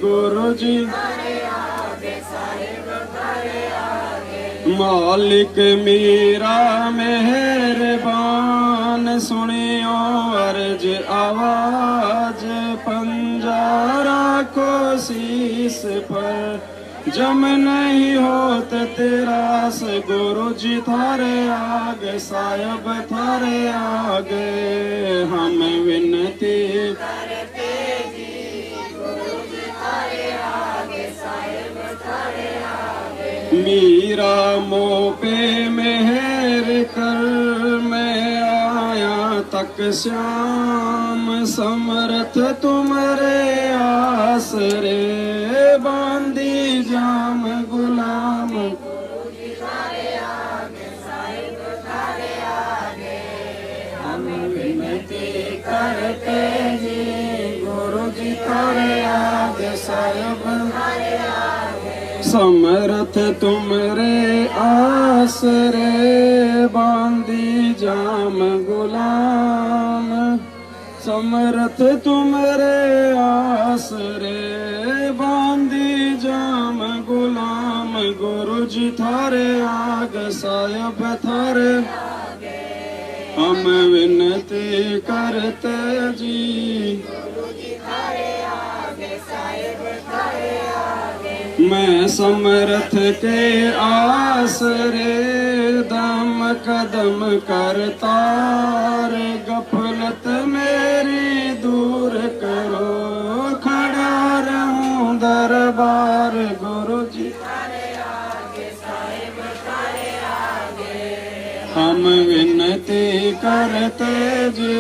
गुरु जी तारे आगे, साहिब तारे आगे। मालिक मेरा मेहरबान सुनियो अर्ज आवाज। पंजारा को शीस पर जम नहीं होत तेरा से। गुरु जी थारे आगे, साहिब थारे आगे। हम विनती करते जी गुरु जी तारे आगे, साहिब तारे आगे। मीरा मोह पे मेहर कर, मैं आया तक श्याम। समर्थ तुमरे आसरे, बांधी जाम गुलाम। गुरु जी तारे आगे, साहिब तारे आगे। हम विनती करते जी गुरु जी तारे आगे, साहिब तारे आगे। समर्थ तुमरे आसरे, बांधी जाम गुलाम। समर्थ तुमरे आसरे, बांधी जाम गुलाम। गुरु जी थारे आगे, साहिब थारे आगे। हम विनती करते जी गुरु जी तारे आगे, साहिब तारे आगे। मैं समर्थ के आसरे, दम कदम करतार। गफलत मेरी दूर करो, खड़ा रहूं दरबार। गुरु जी तारे आगे, साहिब तारे आगे। हम विनती करते जी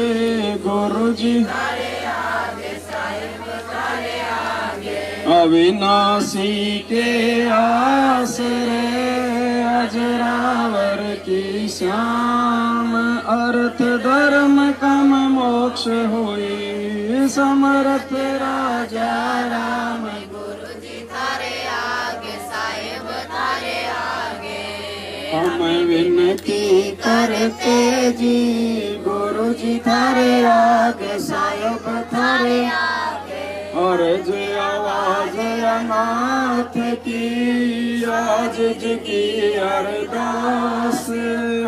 गुरु जी तारे आगे, साहिब तारे आगे। अविनाशी के आसरे, अजरावर की श्याम। अर्थ धर्म कम मोक्ष होई, समर्थ राजा राम। गुरु जी तारे आगे, साहिब तारे आगे। हम विनती करते जी गुरु जी थारे आगे, साहिब थारे आगे। अर्ज आवाज अनाथ की आज की अरदास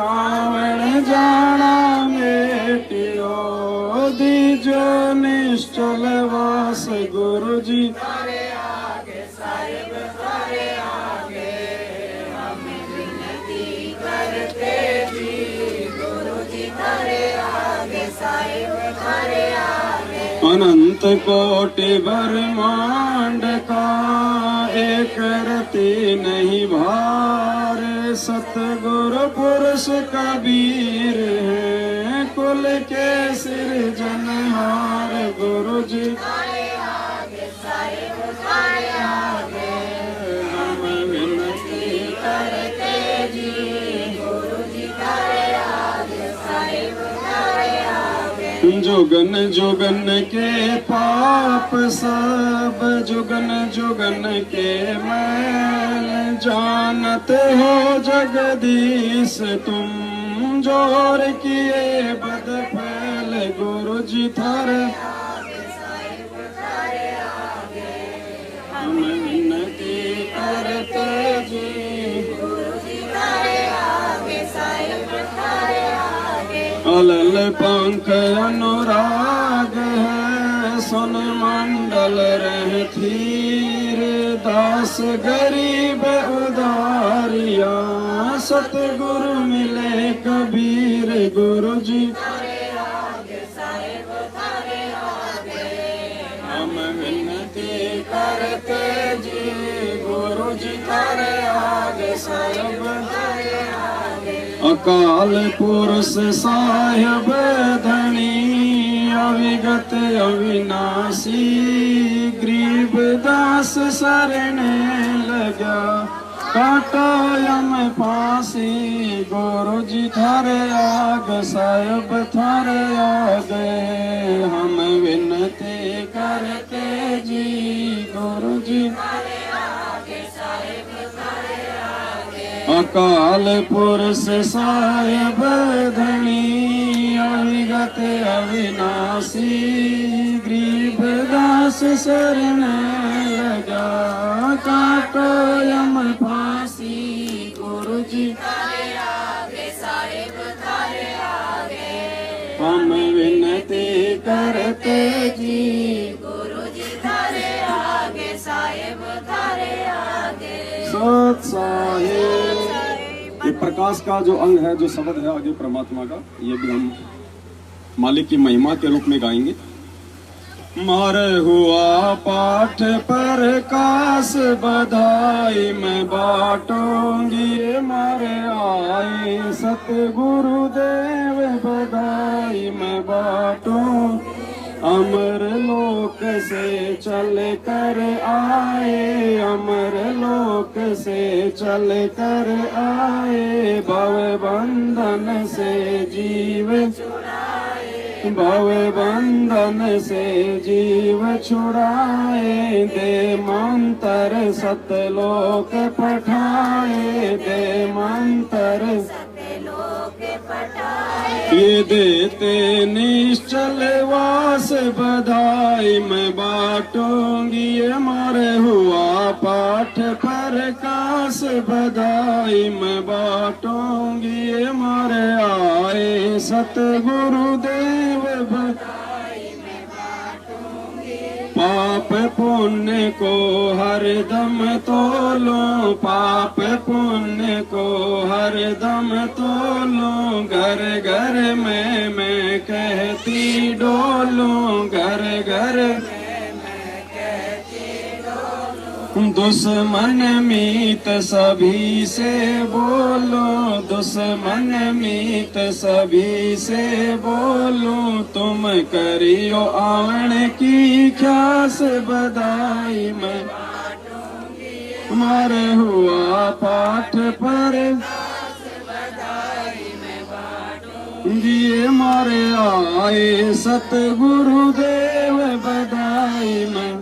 आवण जाना मेटियो दीजो निश्चल वास गुरु जी अनंत कोटि ब्रह्मांड का एक रति नहीं भार सतगुरु पुरुष कबीर है कुल के सिरजनहार गुरु जी हम विनती करते जी गुरु जी जुगन जुगन के पाप सब जुगन जुगन के मैल जानते हो जगदीश तुम जोर किए बद फैल गुरु जी थारे हम विनती करते जी अलल पंख अनुराग है सुन मंडल रह थीर दास गरीब उदारिया सतगुरु मिले कबीर गुरु जी हम विनती करते जी गुरु जी थारे आगे सब अकाल पुरुष साहेब धनी अविगत अविनाशी गरीब दास शरण लगा काटा यम फांसी गुरु जी थारे आग साहेब थारे आगे हम विनती करते जी गुरु जी अकाल पुरुष साहेब धनी अविगत अविनाशी गरीब दास शरण लगा काटो यम फांसी गुरु जी हम विनती करते जी गुरु जी थारे आगे साहेब थारे आगे सत साहेब ये प्रकाश का जो अंग है जो शब्द है आगे परमात्मा का ये भी हम मालिक की महिमा के रूप में गाएंगे। मारे हुआ पाठ पर काश बधाई मैं बाटूंगी मारे आए सतगुरु देव बधाई मैं बाटूं अमर लोक से चल कर आए अमर लोक से चल कर आए भव बंधन से जीव भव बंधन से जीव छुड़ाए दे मंत्र सतलोक पठाए दे मंत्र ये देते निश्चल वास बधाई मैं बाटूंगी ये मारे हुआ पाठ पर काश बधाई मैं बाटूंगी ये मारे आए सतगुरु देव बधाई मैं बाटूंगी पाप पुण्य को हरदम तोलो पाप पुण्य को हरदम तोलो घर घर में मैं कहती डोलूं घर घर दुश्मन मीत सभी से बोलो दुश्मन मीत सभी से बोलो तुम करियो आवन की ख्यास बधाई मैं मारे हुआ पाठ पर दिए मारे आए सतगुरु देव बधाई मैं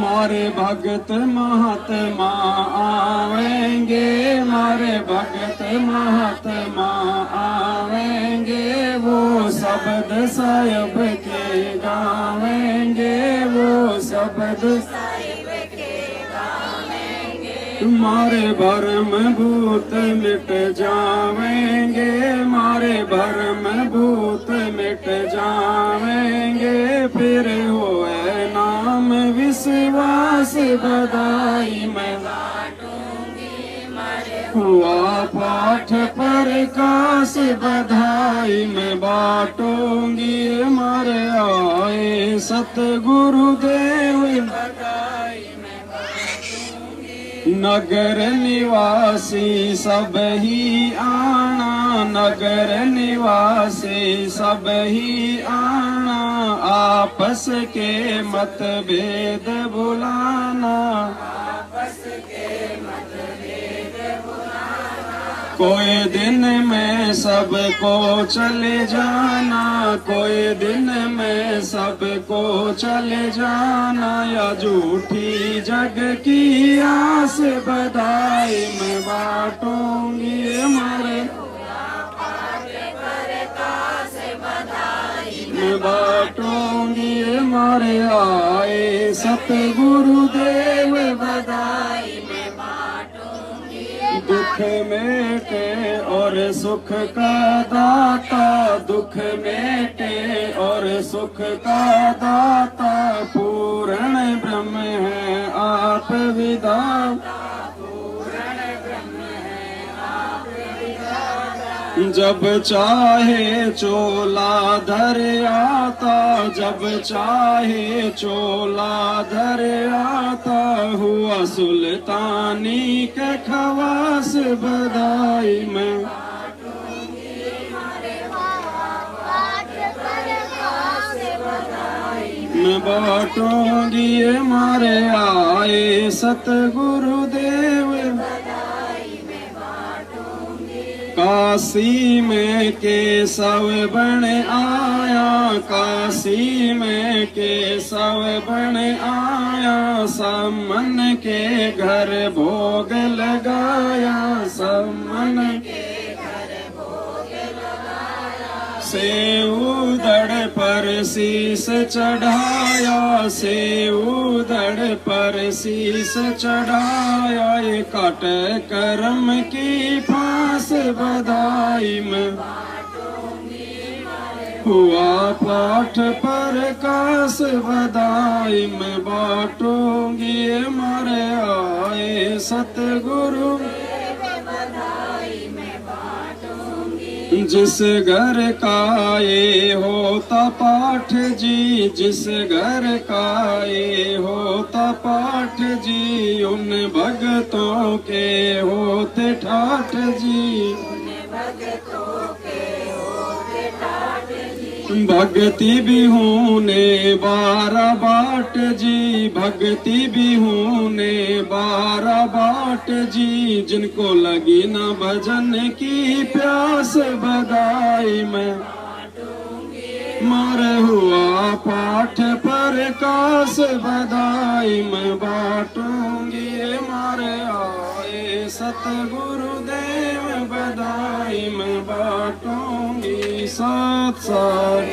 मारे भगत महात्मा आवेंगे, मारे भगत महात्मा आवेंगे, वो शब्द साहिब के गावेंगे, वो शब्द साहिब के गावेंगे। मारे भरम भूत मिट जावेंगे, मारे भरम भूत मिट जावेंगे, फिर होए नाम विश्वास बधाई में बाटूंगी मारे हुआ पाठ प्रकाश बधाई में बाटूंगी, मारे आए सतगुरुदेव बधाई में बाटूंगी। नगर निवासी सब ही आना, नगर निवासी सब ही आना, आपस के मतभेद भुलाना, आपस के मतभेद भुलाना। कोई दिन में सबको चले जाना, कोई दिन में सबको चले जाना, या झूठी जग की आस बधाई में बाटूंगी, मारे प्रकाश बधाई में बाटूंगी, मारे आए सतगुरुदेव बधाई में बाटूंगी। दुख मेटे और सुख का दाता, दुख मेटे और सुख का दाता, पूर्ण ब्रह्म है आप विधाता, जब चाहे चोला धर आता, जब चाहे चोला धर आता, हुआ सुल्तानी के खवास बधाई में मैं बाटूंगी, मारे आए सतगुरुदेव काशी में केशव बन आया, काशी में केशव बन आया, समन के घर भोग लगाया, समन के सेऊदड़ पर शीस चढ़ाया, सेऊदड़ पर शीस चढ़ाया, ये काट करम की फांस बधाई में हुआ पाठ प्रकाश बधाई में बाटूंगी, मारे आए सतगुरु जिस घर का ये होता पाठ जी, जिस घर का ये होता पाठ जी, उन भगतों के होते ठाठ जी, भक्ति भी होने 12 बाट जी, भक्ति भी होने 12 बाट जी, जिनको लगी न भजन की प्यास बधाई में मारे हुआ पाठ प्रकाश बधाई में बाटूंगी, मारे आए सतगुरुदेव बधाई में बाटूंगी, साथ साथ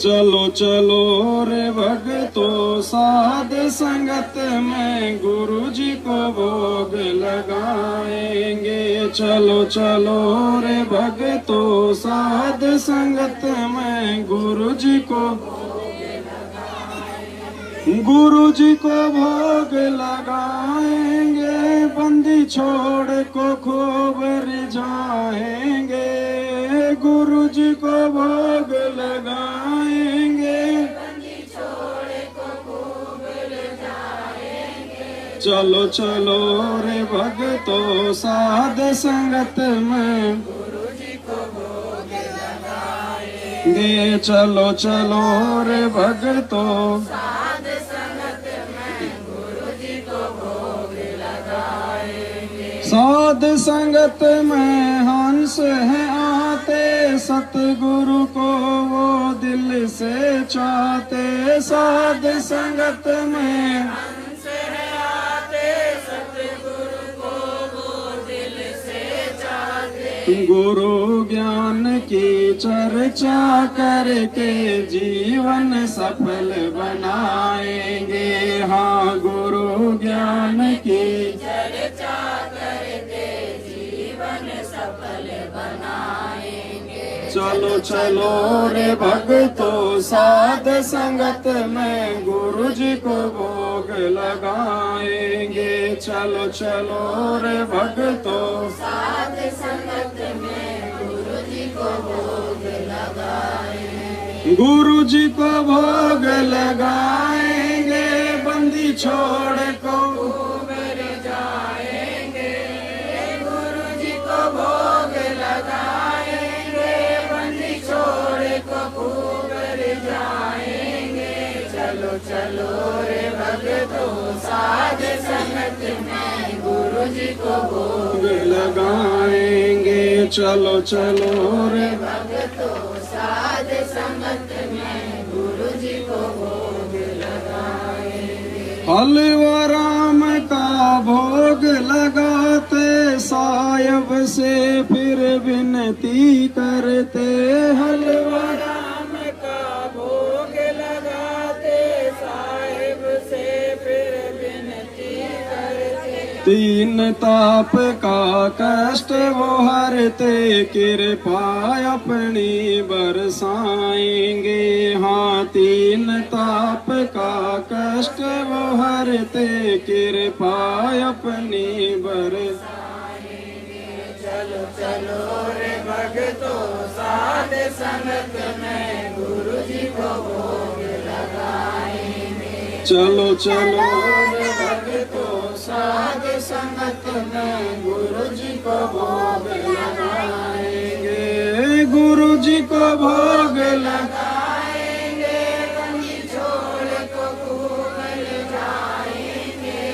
चलो चलो रे भगतो, साध संगत में गुरु जी को भोग लगाएंगे, चलो चलो रे भगतो, साध संगत में गुरु जी को भोग लगाएंगे, बंदी छोड़ को खूब रिझाएंगे, गुरु जी को भोग लगाएंगे, चलो चलो रे भगतो, साध संगत में गे, चलो चलो रे भगतो, साध संगत में हंस है आते, सतगुरु को वो दिल से चाहते, साध संगत में गुरु ज्ञान की चर्चा करके जीवन सफल बनाएंगे। हाँ, गुरु ज्ञान की चर्चा करके जीवन सफल बनाएंगे। चलो चलो रे भक्तों, साध संगत में गुरु जी को भोग लगाएंगे। चलो चलो रे भक्तों, साध संगत में गुरु जी को भोग लगाएंगे। गुरु जी को भोग लगाएंगे। बंदी छोड़ को कुबेर जाएंगे। गुरु जी को भोग लगाएंगे। बंदी छोड़ को कुबेर जाएंगे। चलो चलो रे भक्तों, साध संगत में गुरु जी को भोग लगाएंगे। चलो चलो रे भक्तों, साध संगत में गुरु जी को भोग लगाएंगे। हलवा राम का भोग लगाते, सायब से फिर विनती करते। हलवा राम का भोग लगाते, साहिब से फिर विनती करते। तीन ताप का कष्ट वो हरते, कृपा अपनी बरसाएंगे। हाँ, तीन ताप का कष्ट वो हरते, कृपा अपनी बरसाएंगे। चलो चलो रे भक्तों, साध संगत में गुरु जी को भोग लगाएंगे। चलो चलो रे भक्तों, साध संगत में गुरु जी को भोग लगाएंगे। गुरु जी को भोग लगा लगाएंगे। बंदी छोड़ को कुबेर जाएंगे।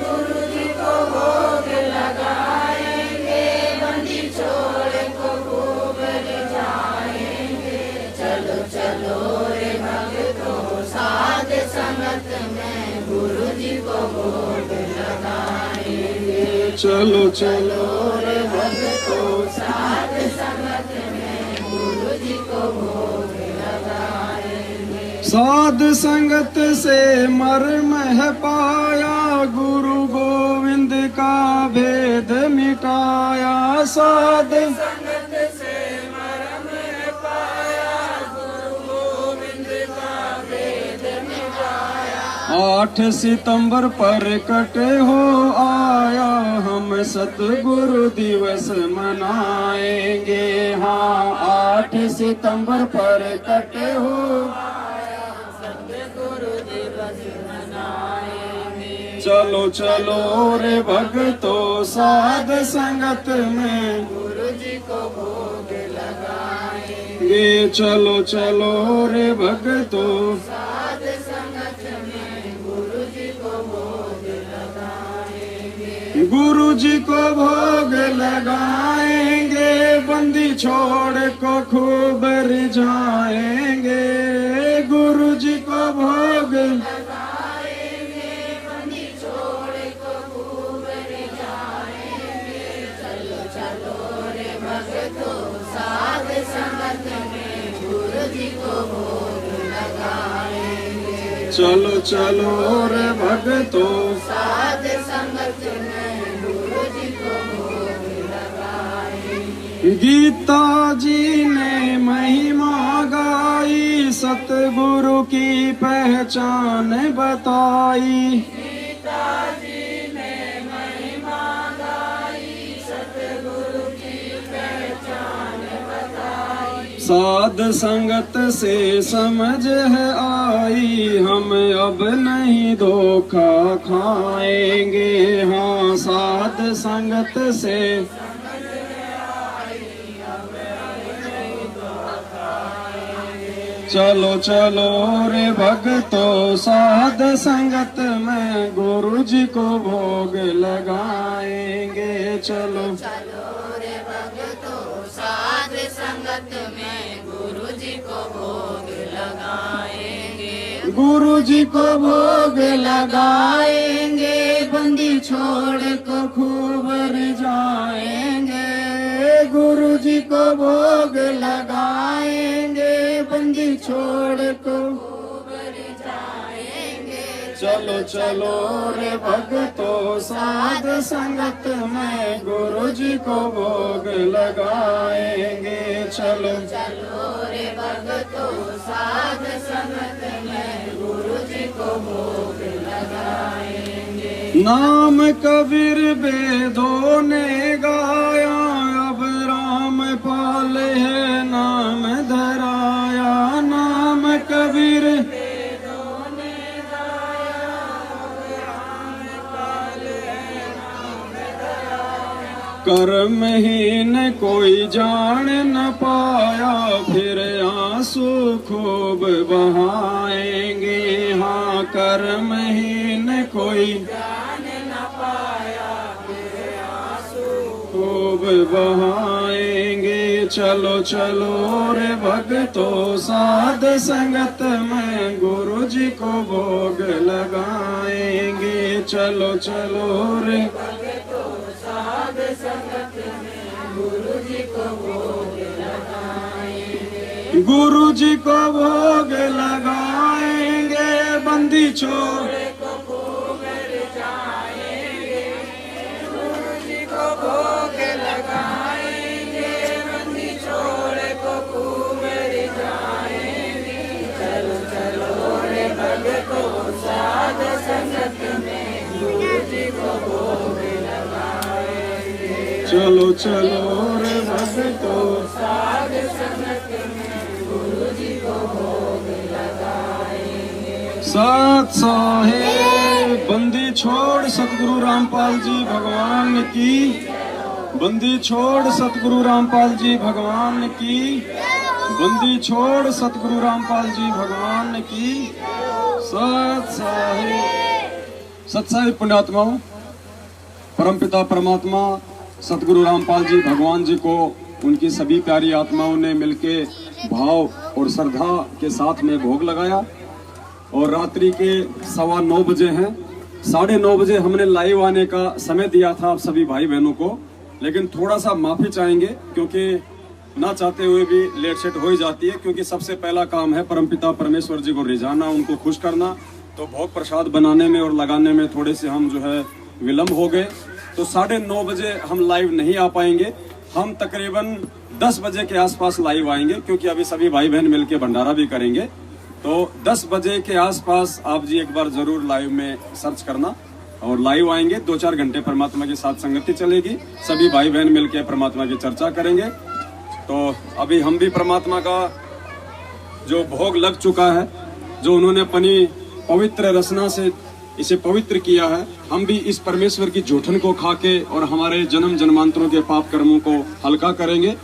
गुरु जी को भोग लगाएंगे। बंदी छोड़ को कुबेर जाएंगे। चलो चलो रे भक्तों, साध संगत में गुरु जी को भोग लगाएंगे। चलो चलो रे भक्तों, साध संगत में गुरु जी को भोग लगाएंगे। साध संगत से मर्म है पाया, गुरु गोविंद का भेद मिटाया। साध संगत से मरम पाया, गुरु गोविंद का भेद मिटाया। 8 सितंबर प्रकट हो आया, हम सतगुरु दिवस मनाएंगे। हाँ, 8 सितंबर प्रकट हो गुरु दिवस मनाएंगे। चलो चलो रे भक्तों, साध संगत में गुरु जी को भोग लगाएंगे। चलो चलो रे भक्तों, साध संगत में गुरु जी को भोग लगाएंगे। गुरु जी को भोग लगाएंगे। बंदी छोड़ को खूब रिझाएंगे। गुरु जी को भोग लगाएंगे। बंदी छोड़ को खूब रिझाएंगे। चलो चलो रे भक्तों, साध संगत में गुरु जी को भोग लगाएंगे। चलो चलो रे भक्तों, साध संगत में गुरु जी को भोग लगाएंगे। गीता जी ने महिमा गाई, सतगुरु की पहचान बताई। गीता जी ने महिमा गाई, सतगुरु की पहचान बताई। साध संगत से समझ है आई, हम अब नहीं धोखा खाएंगे। हाँ, साध संगत से चलो चलो रे भक्तों, साध संगत में गुरु जी को भोग लगाएंगे। चलो चलो रे भक्तों, साध संगत में गुरु जी को भोग लगाएंगे। गुरु जी को भोग लगाएंगे। बंदी छोड़ को खूब रिझाएंगे। को भोग लगाएंगे, बंदी छोड़ को चलो चलो रे भक्तों साध संगत में गुरु जी को भोग लगाएंगे। चलो चलो रे भक्तों साध संगत में गुरु जी को भोग लगाएंगे। नाम कबीर वेदों ने गाया, अब राम पाल है नाम धराया। नाम कबीर कर्महीन कोई जान न पाया, फिर आंसू खूब बहाएंगे। हाँ कर्महीन कोई जान न पाया, फिर आंसू खूब बहाएंगे। चलो चलो रे भक्तों साध संगत में गुरु जी को भोग लगाएंगे। चलो चलो रे संगत में गुरु जी को भोग लगाएंगे। गुरु जी को भोग लगाएंगे, बंदी छोड़ को खूब रिझाएंगे। गुरु जी को भोग लगाएंगे, बंदी छोड़ को खूब रिझाएंगे। चलो चलो रे भक्तों साध संगत में गुरु जी को भोग चलो चलो रे भक्तों साध संगत में गुरु जी को भोग लगाएंगे। साथ साहेब बंदी छोड़ सतगुरु रामपाल जी भगवान की, बंदी छोड़ सतगुरु रामपाल जी भगवान की, बंदी छोड़ सतगुरु रामपाल जी भगवान की। साथ साहेब पुण्यात्माओं, परमपिता परमात्मा सतगुरु रामपाल जी भगवान जी को उनकी सभी प्यारी आत्माओं ने मिलके भाव और श्रद्धा के साथ में भोग लगाया। और रात्रि के 9:15 बजे हैं। 9:30 बजे हमने लाइव आने का समय दिया था आप सभी भाई बहनों को, लेकिन थोड़ा सा माफी चाहेंगे क्योंकि ना चाहते हुए भी लेट सेट हो ही जाती है। क्योंकि सबसे पहला काम है परमपिता परमेश्वर जी को रिझाना, उनको खुश करना। तो भोग प्रसाद बनाने में और लगाने में थोड़े से हम जो है विलम्ब हो गए, तो 9:30 बजे हम लाइव नहीं आ पाएंगे। हम तकरीबन 10 बजे के आसपास लाइव आएंगे, क्योंकि अभी सभी भाई बहन मिलके भंडारा भी करेंगे। तो 10 बजे के आसपास आप जी एक बार जरूर लाइव में सर्च करना और लाइव आएंगे। 2-4 घंटे परमात्मा के साथ संगति चलेगी, सभी भाई बहन मिलके परमात्मा की चर्चा करेंगे। तो अभी हम भी परमात्मा का जो भोग लग चुका है, जो उन्होंने अपनी पवित्र रचना से इसे पवित्र किया है, हम भी इस परमेश्वर की जूठन को खा के और हमारे जन्म जन्मांतरों के पाप कर्मों को हल्का करेंगे।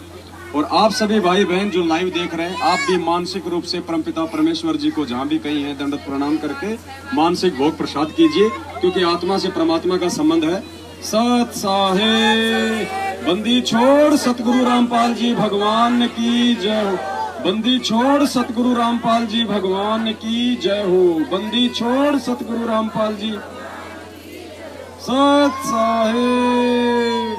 और आप सभी भाई बहन जो लाइव देख रहे हैं, आप भी मानसिक रूप से परमपिता परमेश्वर जी को जहाँ भी कहीं है दंडवत प्रणाम करके मानसिक भोग प्रसाद कीजिए, क्योंकि आत्मा से परमात्मा का संबंध है। सत साहेब बंदी छोड़ सतगुरु रामपाल जी भगवान की जय हो। बंदी छोड़ सतगुरु रामपाल जी भगवान की जय हो। बंदी छोड़ सतगुरु रामपाल जी। सत साहेब